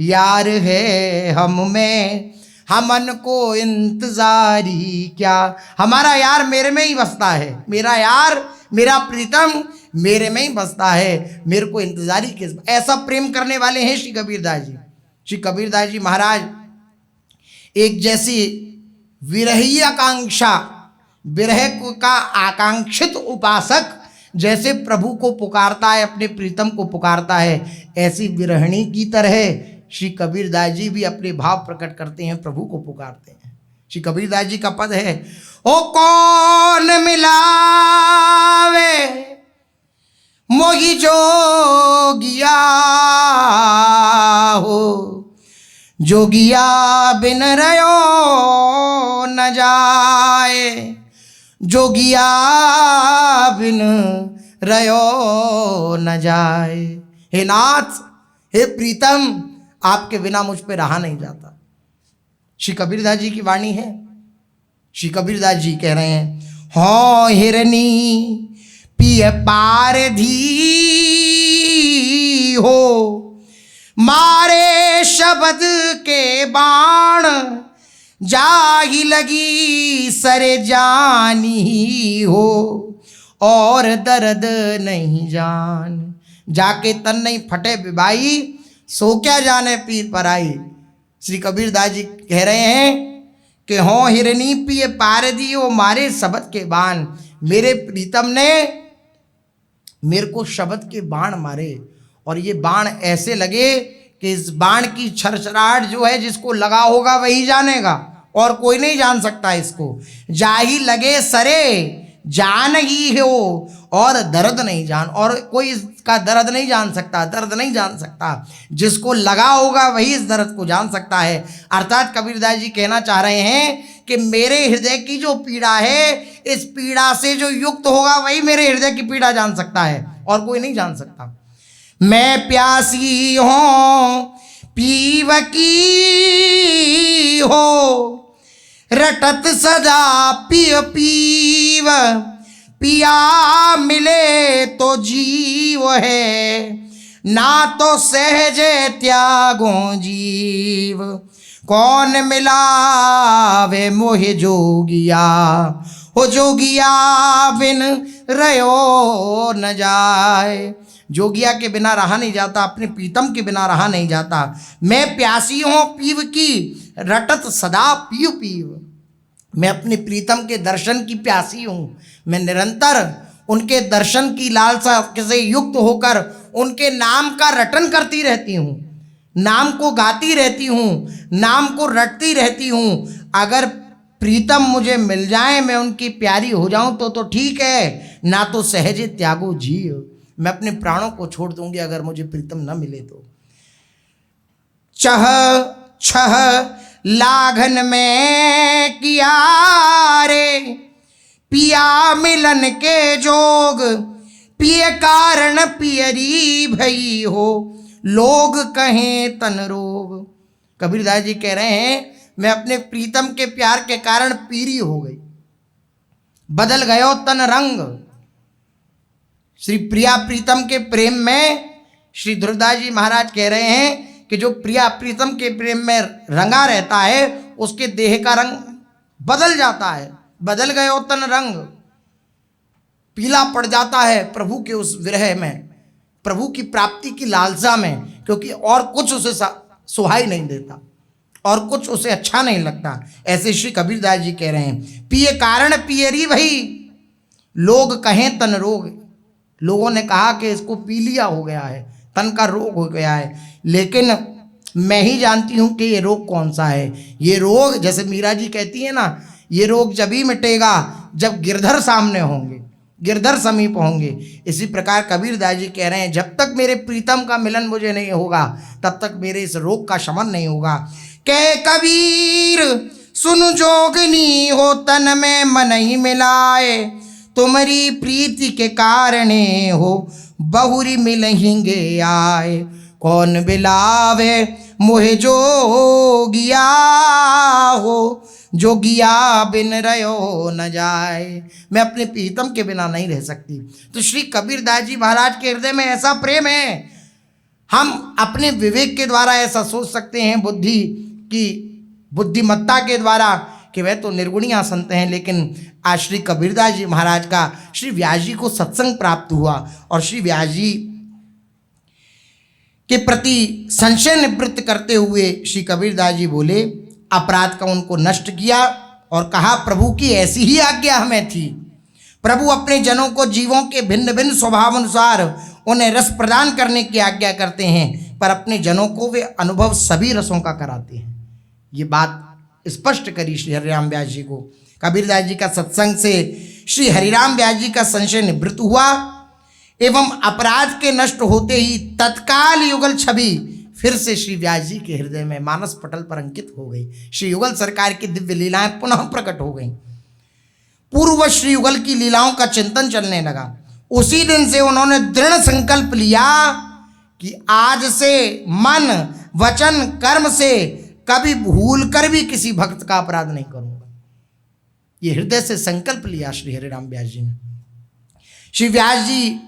यार है हम में, हमन को इंतजारी क्या। हमारा यार मेरे में ही बसता है, मेरा यार मेरा प्रीतम मेरे में ही बसता है, मेरे को इंतजारी किस। ऐसा प्रेम करने वाले हैं श्री कबीरदास जी। श्री कबीरदास जी महाराज एक जैसी विरही आकांक्षा, विरह का आकांक्षित उपासक जैसे प्रभु को पुकारता है, अपने प्रीतम को पुकारता है, ऐसी विरहिणी की तरह श्री कबीरदास जी भी अपने भाव प्रकट करते हैं, प्रभु को पुकारते हैं। श्री कबीरदास जी का पद है, ओ कौन मिलावे मोही जोगिया हो, जोगिया बिन रयो न जाए, जोगिया बिन रयो न जाए। हे नाथ, हे प्रीतम, आपके बिना मुझ पे रहा नहीं जाता। श्री कबीरदास जी की वाणी है। श्री कबीरदास जी कह रहे हैं, हो हिरनी पिय पारधी हो, मारे शब्द के बाण, जाही लगी सरे जानी हो, और दर्द नहीं जान। जाके तन नहीं फटे बिबाई, सो क्या जाने पीर पराई। श्री कबीरदास जी कह रहे हैं कि हो हिरनी पिए पारदी हो, मारे शब्द के बाण। मेरे प्रीतम ने मेरे को शब्द के बाण मारे, और ये बाण ऐसे लगे कि इस बाण की छरछराहट जो है जिसको लगा होगा वही जानेगा, और कोई नहीं जान सकता इसको। जाही लगे सरे जान ही हो, और दर्द नहीं जान, और कोई इसका दर्द नहीं जान सकता, दर्द नहीं जान सकता। जिसको लगा होगा वही इस दर्द को जान सकता है। अर्थात कबीरदास जी कहना चाह रहे हैं कि मेरे हृदय की जो पीड़ा है, इस पीड़ा से जो युक्त होगा वही मेरे हृदय की पीड़ा जान सकता है, और कोई नहीं जान सकता। मैं प्यासी हूँ पीव की हो, रटत सदा पिय पीव, पिया मिले तो जीव है, ना तो सहजे त्यागो जीव। कौन मिलावे मोहे जोगिया, हो जोगिया बिन रयो न जाए। जोगिया के बिना रहा नहीं जाता, अपने प्रीतम के बिना रहा नहीं जाता। मैं प्यासी हूँ पीव की, रटत सदा पीव पीव। मैं अपने प्रीतम के दर्शन की प्यासी हूँ। मैं निरंतर उनके दर्शन की लालसा से युक्त होकर उनके नाम का रटन करती रहती हूँ, नाम को गाती रहती हूँ, नाम को रटती रहती हूँ। अगर प्रीतम मुझे मिल जाए, मैं उनकी प्यारी हो जाऊँ तो ठीक है, ना तो सहजे त्यागो जीव। मैं अपने प्राणों को छोड़ दूंगी अगर मुझे प्रीतम न मिले तो। चह छह लाघन में किया रे, पिया मिलन के जोग, पिय कारण पियरी भई हो, लोग कहें तन रोग। कबीरदास जी कह रहे हैं, मैं अपने प्रीतम के प्यार के कारण पीरी हो गई, बदल गयो तन रंग। श्री प्रिया प्रीतम के प्रेम में श्री ध्रुवदास जी महाराज कह रहे हैं कि जो प्रिया प्रीतम के प्रेम में रंगा रहता है, उसके देह का रंग बदल जाता है, बदल गयो तन रंग, पीला पड़ जाता है प्रभु के उस विरह में, प्रभु की प्राप्ति की लालसा में, क्योंकि और कुछ उसे सुहाई नहीं देता, और कुछ उसे अच्छा नहीं लगता। ऐसे श्री कबीरदास जी कह रहे हैं, पिए कारण पियरी भई, लोग कहें तन रोग। लोगों ने कहा कि इसको पीलिया हो गया है, तन का रोग हो गया है, लेकिन मैं ही जानती हूँ कि ये रोग कौन सा है। ये रोग, जैसे मीरा जी कहती है ना, ये रोग जब ही मिटेगा जब गिरधर सामने होंगे, गिरधर समीप होंगे। इसी प्रकार कबीरदास जी कह रहे हैं, जब तक मेरे प्रीतम का मिलन मुझे नहीं होगा तब तक मेरे इस रोग का शमन नहीं होगा। कह कबीर सुन जोगनी हो तन में मन ही मिलाए, तुम्हारी प्रीति के कारणे हो बहुरी मिलहिंगे आए। कौन बिलावे मोहे जोगिया हो, जोगिया बिन रहो न जाए। मैं अपने प्रीतम के बिना नहीं रह सकती। तो श्री कबीरदास जी महाराज के हृदय में ऐसा प्रेम है। हम अपने विवेक के द्वारा ऐसा सोच सकते हैं, बुद्धि की बुद्धिमत्ता के द्वारा, कि वह तो निर्गुणिया संत हैं, लेकिन आज श्री कबीरदास जी महाराज का श्री व्यास जी को सत्संग प्राप्त हुआ और श्री व्यास जी के प्रति संशय निवृत्त करते हुए श्री कबीरदास जी बोले, अपराध का उनको नष्ट किया और कहा, प्रभु की ऐसी ही आज्ञा हमें थी। प्रभु अपने जनों को जीवों के भिन्न भिन्न स्वभाव अनुसार उन्हें रस प्रदान करने की आज्ञा करते हैं, पर अपने जनों को वे अनुभव सभी रसों का कराते हैं। ये बात स्पष्ट करी श्री हरिराम व्यास जी को। कबीरदास जी का सत्संग से श्री हरिराम व्यास जी का संशय निवृत्त हुआ एवं अपराध के नष्ट होते ही तत्काल युगल छवि फिर से श्री व्यास जी के हृदय में मानस पटल पर अंकित हो गई। श्री युगल सरकार की दिव्य लीलाएं पुनः प्रकट हो गई। पूर्व श्री युगल की लीलाओं का चिंतन चलने लगा। उसी दिन से उन्होंने दृढ़ संकल्प लिया कि आज से मन वचन कर्म से कभी भूल कर भी किसी भक्त का अपराध नहीं करूंगा। ये हृदय से संकल्प लिया श्री हरिराम व्यास जी ने। श्री व्यास जी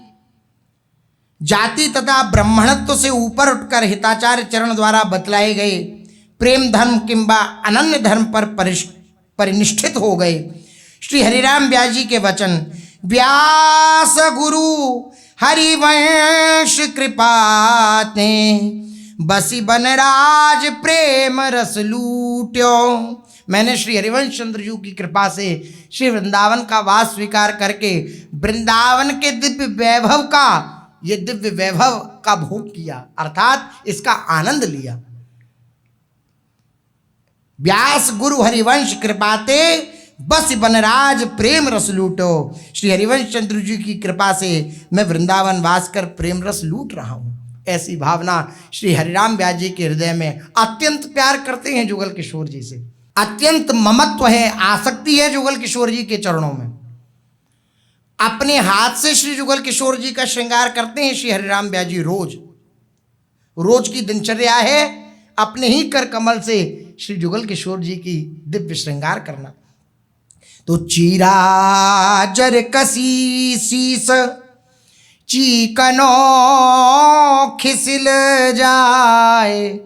जाति तथा ब्राह्मणत्व से ऊपर उठकर हिताचार्य चरण द्वारा बतलाए गए प्रेम धर्म किंबा अनन्य धर्म पर परिनिष्ठित हो गए। श्री हरिराम व्यास जी के वचन, व्यास गुरु हरिवंश कृपाते, बसी बनराज प्रेम रस लूट्यो। मैंने श्री हरिवंश चंद्र जी की कृपा से श्री वृंदावन का वास स्वीकार करके वृंदावन के दिव्य वैभव का, ये दिव्य वैभव का भोग किया, अर्थात इसका आनंद लिया। व्यास गुरु हरिवंश कृपाते, बस बनराज प्रेम रस लूटो। श्री हरिवंश चंद्र जी की कृपा से मैं वृंदावन वास कर प्रेम रस लूट रहा हूं। ऐसी भावना श्री हरिराम व्यास जी के हृदय में। अत्यंत प्यार करते हैं जुगल किशोर जी से, अत्यंत ममत्व है, आसक्ति है जुगल किशोर जी के चरणों में। अपने हाथ से श्री जुगल किशोर जी का श्रृंगार करते हैं श्री हरिराम व्यास जी। रोज की दिनचर्या है अपने ही कर कमल से श्री जुगल किशोर जी की दिव्य श्रृंगार करना। तो चीरा जर कसी शीस, चीकनो खिसिल जाए,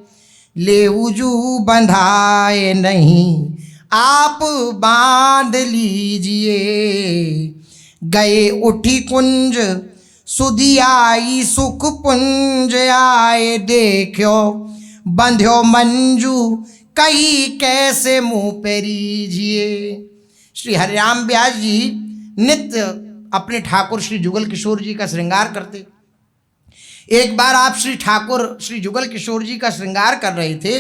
लेउजू बंधाए नहीं आप बांध लीजिए। गए उठी कुंज सुधियाई सुख पुंज आए, देखो बंध्यो मंजू कई कैसे मुँह पेरीजिए। श्री हरिराम व्यास जी नित्य अपने ठाकुर श्री जुगल किशोर जी का श्रृंगार करते। एक बार आप श्री जुगल किशोर जी का श्रृंगार कर रहे थे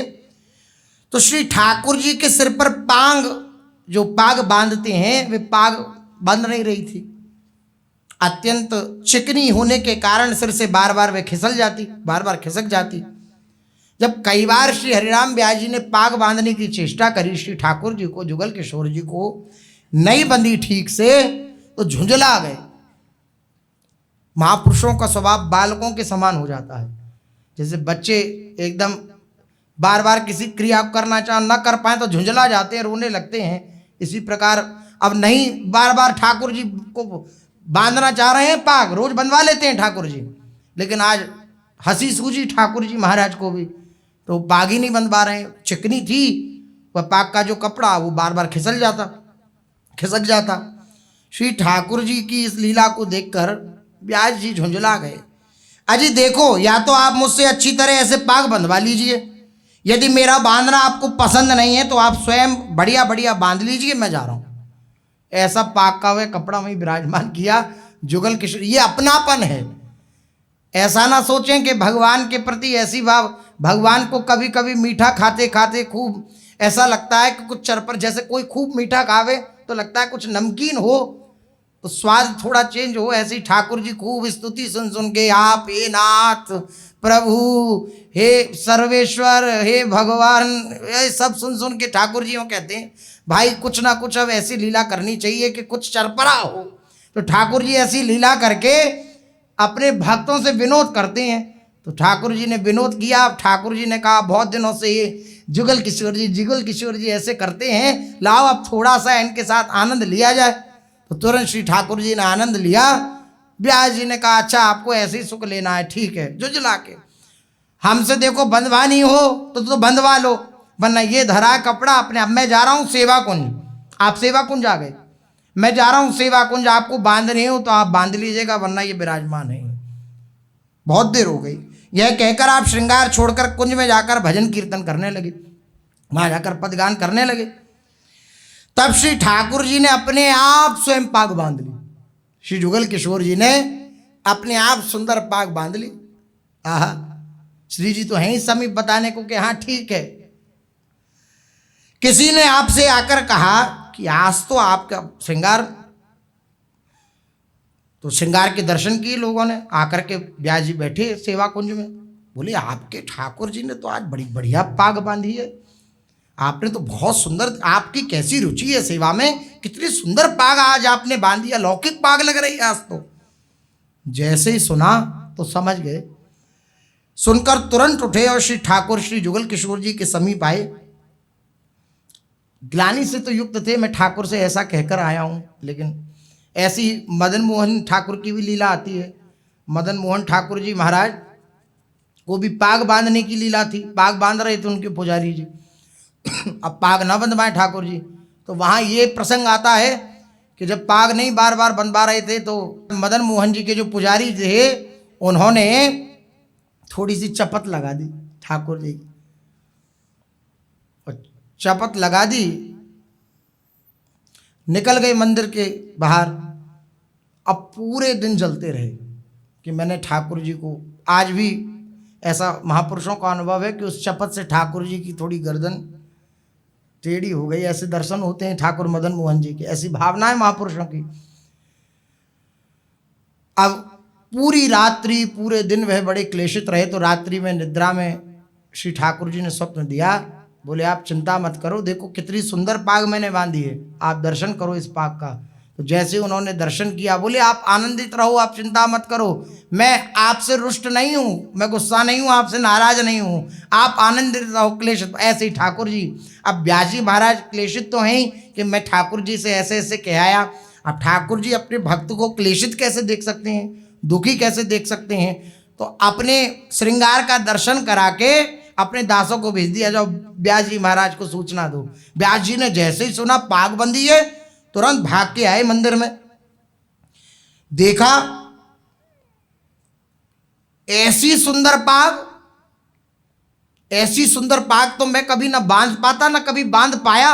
तो श्री ठाकुर जी के सिर पर पाग बांधते हैं, वे पाग बंध नहीं रही थी। अत्यंत चिकनी होने के कारण सिर से बार बार वे बार बार खिसक जाती। जब कई बार श्री हरिराम व्यास जी ने पाग बांधने की चेष्टा करी श्री ठाकुर जी को, जुगल किशोर जी को नहीं बंधी ठीक से, तो झुंझला गए। महापुरुषों का स्वभाव बालकों के समान हो जाता है। जैसे बच्चे एकदम बार बार किसी क्रिया करना न कर पाए तो झुंझला जाते हैं, रोने लगते हैं। इसी प्रकार अब नहीं बार बार ठाकुर जी को बांधना चाह रहे हैं, पाग रोज बंधवा लेते हैं ठाकुर जी, लेकिन आज हंसी सूझी ठाकुर जी महाराज को भी, तो पाग ही नहीं बंधवा रहे हैं। चिकनी थी वह पाग का जो कपड़ा, वो बार बार खिसक जाता। श्री ठाकुर जी की इस लीला को देखकर व्यास जी झुंझला गए। अजी देखो, या तो आप मुझसे अच्छी तरह ऐसे पाग बंधवा लीजिए, यदि मेरा बांधना आपको पसंद नहीं है तो आप स्वयं बढ़िया बढ़िया बांध लीजिए, मैं जा रहा हूँ। ऐसा पाग का वह कपड़ा वहीं विराजमान किया जुगल किशोर। ये अपनापन है। ऐसा ना सोचें कि भगवान के प्रति ऐसी भाव, भगवान को कभी कभी मीठा खाते खाते खूब ऐसा लगता है कि कुछ चरपर, जैसे कोई खूब मीठा खावे तो लगता है कुछ नमकीन हो तो स्वाद थोड़ा चेंज हो। ऐसे ही ठाकुर जी खूब स्तुति सुन के, आप हे नाथ प्रभु, हे सर्वेश्वर, हे भगवान, ये सब सुन सुन के ठाकुर जी कहते हैं भाई कुछ ना कुछ अब ऐसी लीला करनी चाहिए कि कुछ चरपरा हो। तो ठाकुर जी ऐसी लीला करके अपने भक्तों से विनोद करते हैं। तो ठाकुर जी ने विनोद किया। ठाकुर जी ने कहा बहुत दिनों से ये जुगल किशोर जी ऐसे करते हैं, लाओ अब थोड़ा सा इनके साथ आनंद लिया जाए। तो तुरंत श्री ठाकुर जी ने आनंद लिया। व्यास जी ने कहा अच्छा आपको ऐसे ही सुख लेना है, ठीक है, जुझला के हमसे देखो बंधवानी हो तो बंधवा लो, वरना ये धरा कपड़ा अपने। अब मैं जा रहा हूँ सेवा कुंज, आप सेवा कुंज आ गए, मैं जा रहा हूँ सेवा कुंज, आपको बांधने हो तो आप बांध लीजिएगा, वरना ये विराजमान है। बहुत देर हो गई। यह कहकर आप श्रृंगार छोड़कर कुंज में जाकर भजन कीर्तन करने लगे, वहां जाकर पदगान करने लगे। तब श्री ठाकुर जी ने अपने आप स्वयं पाग बांध ली। श्री जुगल किशोर जी ने अपने आप सुंदर पाग बांध ली। आहा, श्री जी तो हैं ही समीप बताने को कि हाँ ठीक है। किसी ने आपसे आकर कहा कि आज तो आपका श्रृंगार, तो श्रृंगार के दर्शन किए लोगों ने आकर के। व्यास जी बैठे सेवा कुंज में, बोले आपके ठाकुर जी ने तो आज बड़ी बढ़िया पाग बांधी है, आपने तो बहुत सुंदर, आपकी कैसी रुचि है सेवा में, कितनी सुंदर पाग आज आपने बांधी, अलौकिक पाग लग रही है आज तो। जैसे ही सुना तो समझ गए, सुनकर तुरंत उठे और श्री ठाकुर श्री जुगल किशोर जी के समीप आए। ग्लानि से तो युक्त थे, मैं ठाकुर से ऐसा कहकर आया हूं, लेकिन ऐसी मदन मोहन ठाकुर की भी लीला आती है। मदन मोहन ठाकुर जी महाराज को भी पाग बांधने की लीला थी, पाग बांध रहे थे उनके पुजारी जी। अब पाग ना बंधवाए ठाकुर जी, तो वहाँ ये प्रसंग आता है कि जब पाग नहीं बार बार बंधवा रहे थे तो मदन मोहन जी के जो पुजारी थे उन्होंने थोड़ी सी चपत लगा दी ठाकुर जी, और चपत लगा दी, निकल गए मंदिर के बाहर। अब पूरे दिन जलते रहे कि मैंने ठाकुर जी को, आज भी ऐसा महापुरुषों का अनुभव है कि उस चपत से ठाकुर जी की थोड़ी गर्दन टेढ़ी हो गई। ऐसे दर्शन होते हैं ठाकुर मदन मोहन जी के, ऐसी भावना है महापुरुषों की। अब पूरी रात्रि पूरे दिन वह बड़े क्लेशित रहे। तो रात्रि में निद्रा में श्री ठाकुर जी ने स्वप्न दिया, बोले आप चिंता मत करो, देखो कितनी सुंदर पाग मैंने बांधी है, आप दर्शन करो इस पाग का। तो जैसे उन्होंने दर्शन किया, बोले आप आनंदित रहो, आप चिंता मत करो, मैं आपसे रुष्ट नहीं हूँ, मैं गुस्सा नहीं हूँ, आपसे नाराज नहीं हूँ, आप आनंदित रहो, क्लेशित। ऐसे ही ठाकुर जी, अब व्यास जी महाराज क्लेशित तो हैं ही कि मैं ठाकुर जी से ऐसे ऐसे कह आया। अब ठाकुर जी अपने भक्त को क्लेशित कैसे देख सकते हैं, दुखी कैसे देख सकते हैं? तो अपने श्रृंगार का दर्शन करा के अपने दासों को भेज दिया, जाओ व्यास जी महाराज को सूचना दो। व्यास जी ने जैसे ही सुना पाग बंधी है, तुरंत भाग के आए मंदिर में। देखा ऐसी सुंदर पाग, ऐसी सुंदर पाग तो मैं कभी ना बांध पाता ना कभी बांध पाया,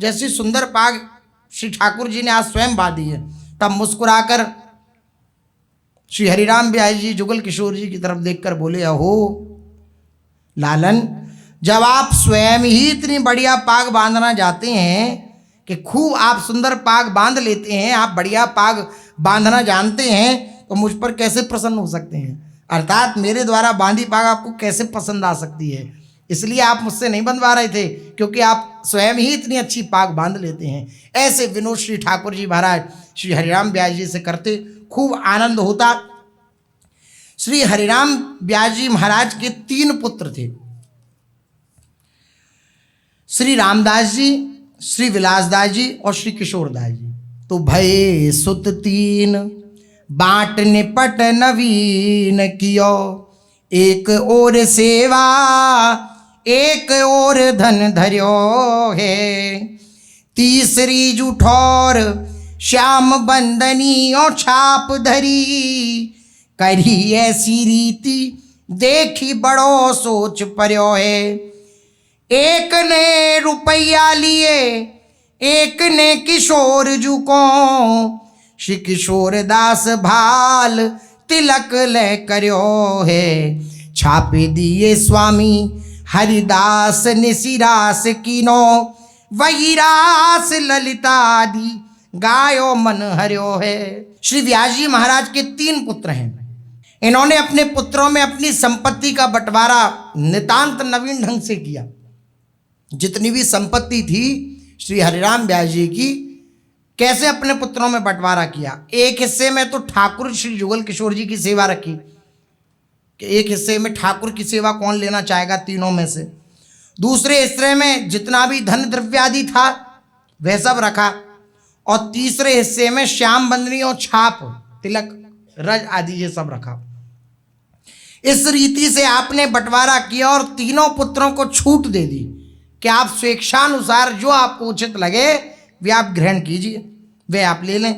जैसी सुंदर पाग श्री ठाकुर जी ने आज स्वयं बांधी है। तब मुस्कुराकर श्री हरिराम व्यास जी जुगल किशोर जी की तरफ देखकर बोले, अहो लालन, जब आप स्वयं ही इतनी बढ़िया पाग बांधना जाते हैं कि खूब आप सुंदर पाग बांध लेते हैं, आप बढ़िया पाग बांधना जानते हैं, तो मुझ पर कैसे प्रसन्न हो सकते हैं? अर्थात मेरे द्वारा बांधी पाग आपको कैसे पसंद आ सकती है? इसलिए आप मुझसे नहीं बंधवा रहे थे, क्योंकि आप स्वयं ही इतनी अच्छी पाग बांध लेते हैं। ऐसे विनोद श्री ठाकुर जी महाराज श्री हरिराम व्यास जी से करते, खूब आनंद होता। श्री हरिराम व्यास जी महाराज के 3 पुत्र थे, श्री रामदास जी, श्री विलासदास जी और श्री किशोरदास जी। तो भय सुत 3 बाट निपट नवीन कियो, एक और सेवा एक और धन धर्यो है, तीसरी जुठौर श्याम बंदनी और छाप धरी, करी ऐसी रीति देखी बड़ो सोच पर्यो है। एक ने रुपया लिए एक ने किशोर जू को, श्री किशोर दास भाल तिलक ले कर्यो है, छापे दिए स्वामी हरिदास निशिरास कीनो, वही रास ललितादि गायो मन हर्यो है। श्री व्यास जी महाराज के 3 पुत्र हैं। इन्होंने अपने पुत्रों में अपनी संपत्ति का बंटवारा नितांत नवीन ढंग से किया। जितनी भी संपत्ति थी श्री हरिराम व्यास जी की, कैसे अपने पुत्रों में बंटवारा किया। एक हिस्से में तो ठाकुर श्री जुगल किशोर जी की सेवा रखी कि एक हिस्से में ठाकुर की सेवा कौन लेना चाहेगा तीनों में से। दूसरे हिस्से में जितना भी धन द्रव्य आदि था वह सब रखा, और तीसरे हिस्से में श्याम बंदनी और छाप, तिलक, रज आदि ये सब रखा। इस रीति से आपने बंटवारा किया और तीनों पुत्रों को छूट दे दी कि आप स्वेच्छानुसार जो आपको उचित लगे वे आप ग्रहण कीजिए, वे आप ले लें।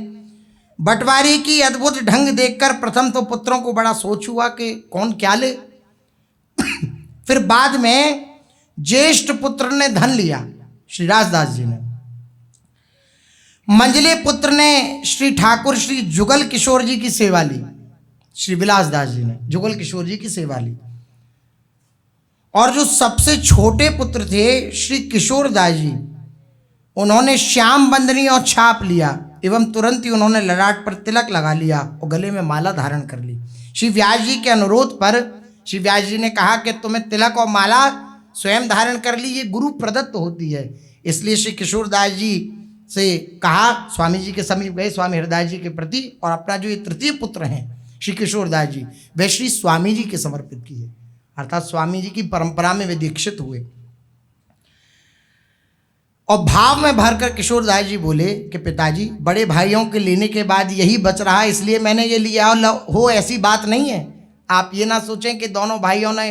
बंटवारे की अद्भुत ढंग देखकर प्रथम तो पुत्रों को बड़ा सोच हुआ कि कौन क्या ले। फिर बाद में ज्येष्ठ पुत्र ने धन लिया, श्री राजदास जी ने। मंझले पुत्र ने श्री ठाकुर श्री जुगल किशोर जी की सेवा ली, श्री विलासदास जी ने जुगल किशोर जी की सेवा ली। और जो सबसे छोटे पुत्र थे श्री किशोर दास जी, उन्होंने श्याम बंदनी और छाप लिया एवं तुरंत ही उन्होंने ललाट पर तिलक लगा लिया और गले में माला धारण कर ली। श्री व्यास जी के अनुरोध पर श्री व्यास जी ने कहा कि तुम्हें तिलक और माला स्वयं धारण कर ली, ये गुरु प्रदत्त होती है। इसलिए श्री किशोर दास जी से कहा, स्वामी जी के समीप गए स्वामी हरदास जी के प्रति, और अपना जो ये तृतीय पुत्र हैं श्री किशोर दास जी, वे श्री स्वामी जी के समर्पित किए, अर्थात स्वामी जी की परंपरा में वे दीक्षित हुए। और भाव में भरकर किशोर दास जी बोले कि पिताजी, बड़े भाइयों के लेने के बाद यही बच रहा इसलिए मैंने ये लिया, और हो ऐसी बात नहीं है। आप ये ना सोचें कि दोनों भाइयों ने,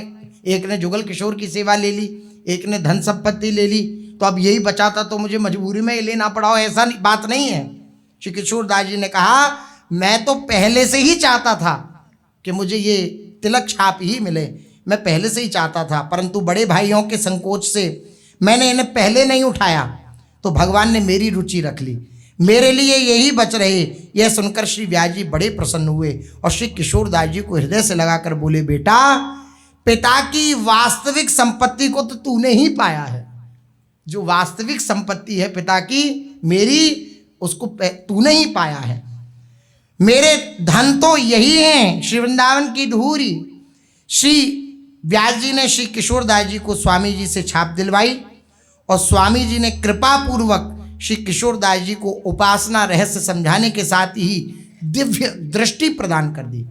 एक ने जुगल किशोर की सेवा ले ली, एक ने धन संपत्ति ले ली, तो अब यही बचा था तो मुझे मजबूरी में ये लेना पड़ा हो, ऐसा बात नहीं है। श्री किशोर दास जी ने कहा, मैं तो पहले से ही चाहता था कि मुझे ये तिलक छाप ही मिले, मैं पहले से ही चाहता था, परंतु बड़े भाइयों के संकोच से मैंने इन्हें पहले नहीं उठाया, तो भगवान ने मेरी रुचि रख ली, मेरे लिए यही बच रहे। यह सुनकर श्री व्यास जी बड़े प्रसन्न हुए और श्री किशोर दास जी को हृदय से लगाकर बोले, बेटा, पिता की वास्तविक संपत्ति को तो तूने ही पाया है। जो वास्तविक संपत्ति है पिता की मेरी, उसको तूने ही पाया है। मेरे धन तो यही हैं, श्री वृंदावन की धूरी। श्री व्यास जी ने श्री किशोर दास जी को स्वामी जी से छाप दिलवाई और स्वामी जी ने कृपा पूर्वक श्री किशोर दास जी को उपासना रहस्य समझाने के साथ ही दिव्य दृष्टि प्रदान कर दी।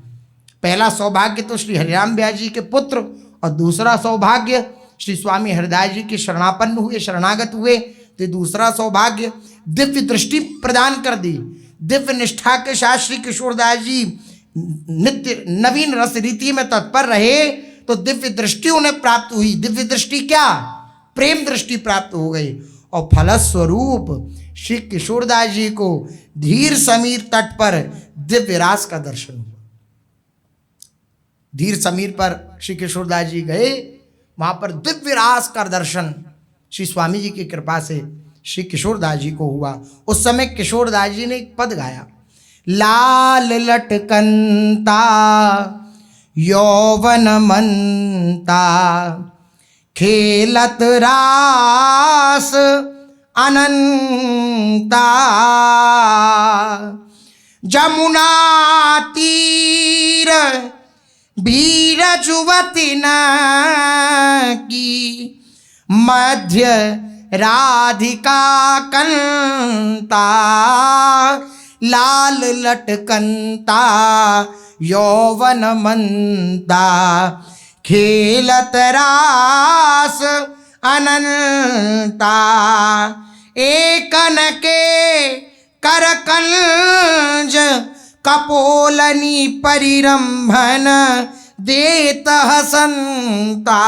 पहला सौभाग्य तो श्री हरिराम व्यास जी के पुत्र, और दूसरा सौभाग्य श्री स्वामी हरदास जी के शरणापन्न हुए, शरणागत हुए, तो दूसरा सौभाग्य दिव्य दृष्टि प्रदान कर दी। दिव्य निष्ठा के साथ श्री किशोर दास जी नित्य नवीन रस रीति में तत्पर रहे, तो दिव्य दृष्टि उन्हें प्राप्त हुई। दिव्य दृष्टि क्या? प्रेम दृष्टि प्राप्त हो गई, और फलस्वरूप श्री किशोर दास जी को धीर समीर तट पर दिव्य रास का दर्शन हुआ। धीर समीर पर श्री किशोर दास जी गए, वहां पर दिव्य रास का दर्शन श्री स्वामी जी की कृपा से श्री किशोर दास जी को हुआ। उस समय किशोर दास जी ने एक पद गाया, लाल लटकंता यौवन मनता, खेलत रास अनंता, जमुना तीर भीर जुवती न की, मध्य राधिका कंता, लाल लटकंता यौवन मनता, खेलत रास अनंता, एकन के करकंज कपोलनी परिरंभन देत हसंता,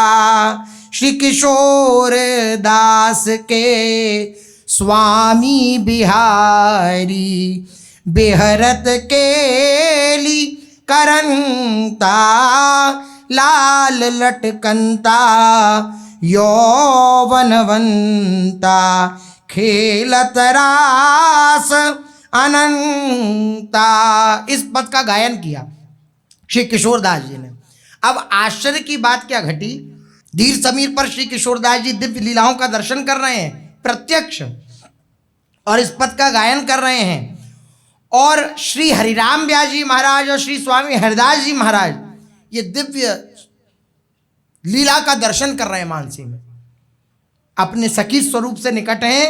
श्री किशोर दास के स्वामी बिहारी, बेहरत केली करंता, लाल लटकंता यौवनवंता, खेलत रास अनंता। इस पद का गायन किया श्री किशोर दास जी ने। अब आश्चर्य की बात क्या घटी, धीर समीर पर श्री किशोर दास जी दिव्य लीलाओं का दर्शन कर रहे हैं प्रत्यक्ष, और इस पद का गायन कर रहे हैं, और श्री हरिराम व्यास जी महाराज और श्री स्वामी हरदास जी महाराज ये दिव्य लीला का दर्शन कर रहे हैं मानसी में। अपने सखी स्वरूप से निकट हैं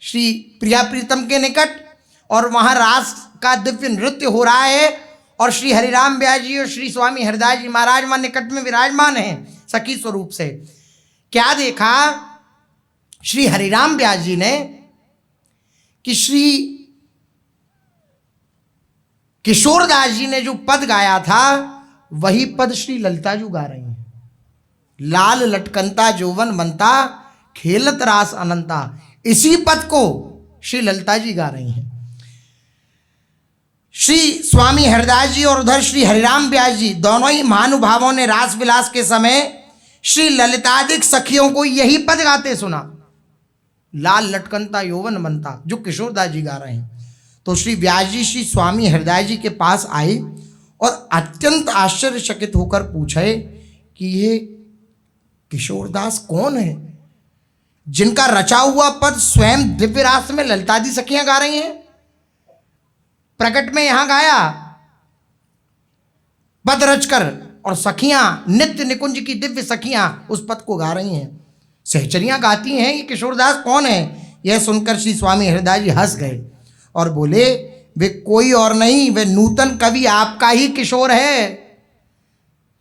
श्री प्रिया प्रीतम के निकट, और वहाँ रास का दिव्य नृत्य हो रहा है, और श्री हरिराम व्यास जी और श्री स्वामी हरिदास जी महाराज वहाँ निकट में विराजमान हैं सखी स्वरूप से। क्या देखा श्री हरिराम व्यास जी ने कि श्री किशोरदास जी ने जो पद गाया था वही पद श्री ललिता जी गा रही हैं। लाल लटकंता जोवन बनता खेलत रास अनंता, इसी पद को श्री ललिता जी गा रही हैं। श्री स्वामी हरिदास जी और उधर श्री हरिराम व्यास जी दोनों ही महानुभावों ने रास विलास के समय श्री ललितादिक सखियों को यही पद गाते सुना, लाल लटकंता यौवन बनता, जो किशोरदास जी गा रहे हैं। तो श्री व्यास जी श्री स्वामी हरिदास जी के पास आए और अत्यंत आश्चर्यचकित होकर पूछे कि ये किशोरदास कौन है जिनका रचा हुआ पद स्वयं दिव्य रास में ललितादि सखियां गा रही हैं। प्रकट में यहां गाया पद रचकर, और सखियां नित्य निकुंज की दिव्य सखियां उस पद को गा रही हैं, सहचरियां गाती हैं। ये किशोरदास कौन है? यह सुनकर श्री स्वामी हरिदास जी हंस गए और बोले, वे कोई और नहीं, वे नूतन कवि आपका ही किशोर है।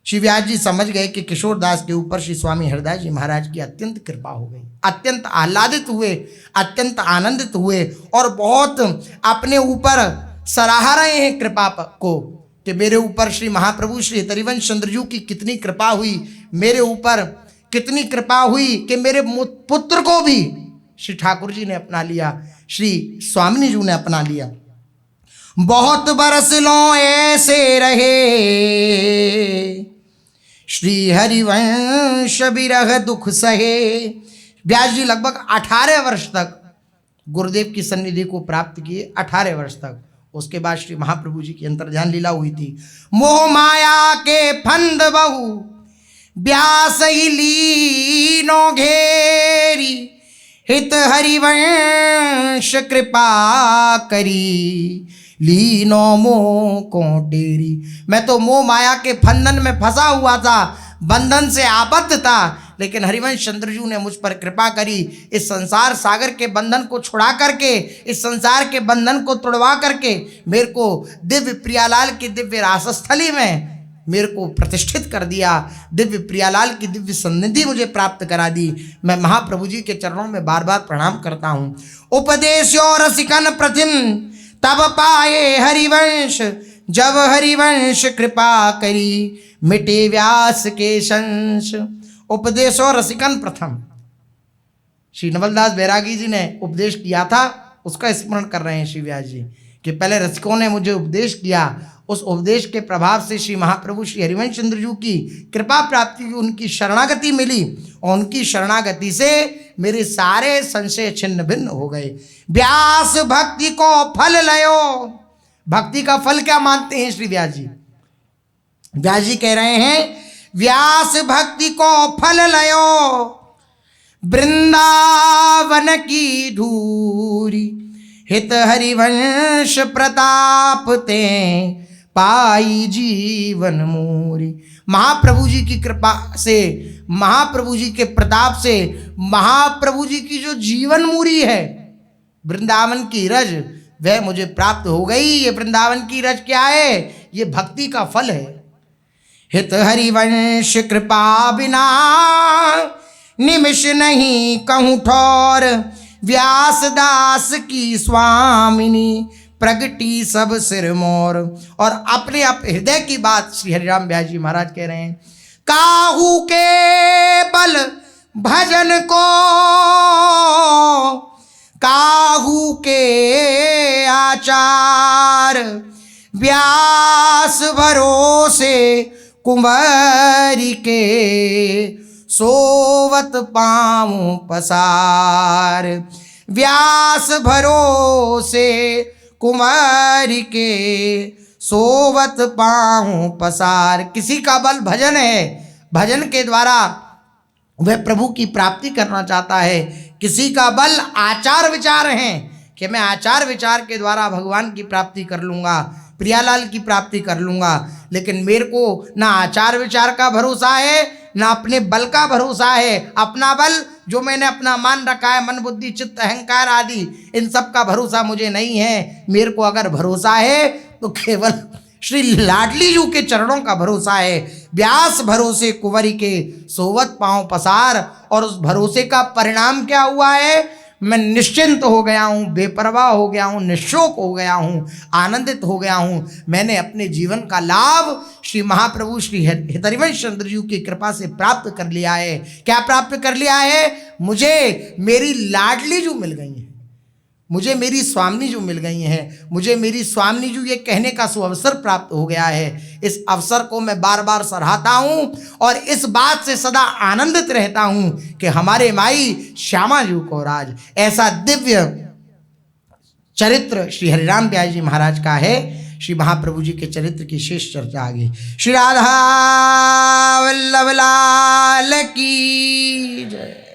श्री व्यास जी समझ गए कि किशोरदास के ऊपर श्री स्वामी हरिदास जी महाराज की अत्यंत कृपा हो गई। अत्यंत आह्लादित हुए, अत्यंत आनंदित हुए, और बहुत अपने ऊपर सराह रहे हैं कृपा को कि मेरे ऊपर श्री महाप्रभु श्री हरिवंश चंद्रजू की कितनी कृपा हुई, मेरे ऊपर कितनी कृपा हुई कि मेरे पुत्र को भी श्री ठाकुर जी ने अपना लिया, श्री स्वामिनी जी ने अपना लिया। बहुत बरस लो ऐसे रहे श्री हरिवंश बिरह दुख सहे। व्यास जी लगभग 18 वर्ष तक गुरुदेव की सन्निधि को प्राप्त किए, 18 वर्ष तक। उसके बाद श्री महाप्रभु जी की अंतर्ध्यान लीला हुई थी। मोह माया के फंद बहु व्यास ही लीनो घेरी, हित हरिवंश कृपा करी, लीनो मोह को डेरी। मैं तो मोह माया के फंदन में फंसा हुआ था, बंधन से आबद्ध था, लेकिन हरिवंश चंद्रजू ने मुझ पर कृपा करी। इस संसार सागर के बंधन को छुड़ा करके, इस संसार के बंधन को तोड़वा करके मेरे को दिव्य प्रियालाल की दिव्य रासस्थली में मेरे को प्रतिष्ठित कर दिया। दिव्य प्रियालाल की दिव्य सन्निधि मुझे प्राप्त करा दी। मैं महाप्रभु जी के चरणों में बार बार प्रणाम करता हूँ। उपदेश और रसिकन प्रथिम तब पाए हरिवंश, जब हरिवंश कृपा करी, मिटे व्यास के शंश। उपदेश और रसिकन प्रथम, श्री नवलदास बैरागी जी ने उपदेश किया था, उसका स्मरण कर रहे हैं श्री व्यास जी कि पहले रसिकों ने मुझे उपदेश किया, उस उपदेश के प्रभाव से श्री महाप्रभु श्री हरिवंश चंद्रजू की कृपा प्राप्ति की, उनकी शरणागति मिली, और उनकी शरणागति से मेरे सारे संशय छिन्न भिन्न हो गए। व्यास भक्ति को फल लयो। भक्ति का फल क्या मानते हैं श्री व्यास जी? व्यास जी कह रहे हैं, व्यास भक्ति को फल लयो, वृंदावन की धूरी, हित हरिवंश प्रताप ते, पाई जीवन मोरी। महाप्रभु जी की कृपा से, महाप्रभु जी के प्रताप से, महाप्रभु जी की जो जीवन मूरी है, वृंदावन की रज, वह मुझे प्राप्त हो गई। ये वृंदावन की रज क्या है? ये भक्ति का फल है। हित हरिवंश कृपा बिना निमिष नहीं कहूँ ठौर, व्यास दास की स्वामिनी प्रगटी सब सिर मोर। और अपने आप हृदय की बात श्री हरिराम व्यास जी महाराज कह रहे हैं, काहू के बल भजन को, काहू के आचार, व्यास भरोसे कुंवरी के, सोवत पाऊं पसार। व्यास भरोसे कुंवरी के, सोवत पाऊं पसार। किसी का बल भजन है, भजन के द्वारा वह प्रभु की प्राप्ति करना चाहता है। किसी का बल आचार विचार हैं कि मैं आचार विचार के द्वारा भगवान की प्राप्ति कर लूँगा, प्रियालाल की प्राप्ति कर लूँगा। लेकिन मेरे को ना आचार विचार का भरोसा है, ना अपने बल का भरोसा है। अपना बल जो मैंने अपना मान रखा है, मन बुद्धि चित्त अहंकार आदि, इन सब का भरोसा मुझे नहीं है। मेरे को अगर भरोसा है तो केवल श्री लाडली जू के चरणों का भरोसा है। व्यास भरोसे कुंवरी के सोवत पांव पसार। और उस भरोसे का परिणाम क्या हुआ है? मैं निश्चिंत हो गया हूँ, बेपरवाह हो गया हूँ, निशोक हो गया हूँ, आनंदित हो गया हूँ। मैंने अपने जीवन का लाभ श्री महाप्रभु श्री हितरिवंश चंद्र जी की कृपा से प्राप्त कर लिया है। क्या प्राप्त कर लिया है? मुझे मेरी लाडली जो मिल गई है, मुझे मेरी स्वामिनी जो मिल गई हैं, मुझे मेरी स्वामिनी जो ये कहने का सुअवसर प्राप्त हो गया है। इस अवसर को मैं बार बार सराहता हूँ और इस बात से सदा आनंदित रहता हूँ कि हमारे माई श्यामा जी को राज ऐसा दिव्य चरित्र श्री हरिराम व्यास जी महाराज का है। श्री महाप्रभु जी के चरित्र की शेष चर्चा आगे। श्री राधा वल्लभ लाल की जय।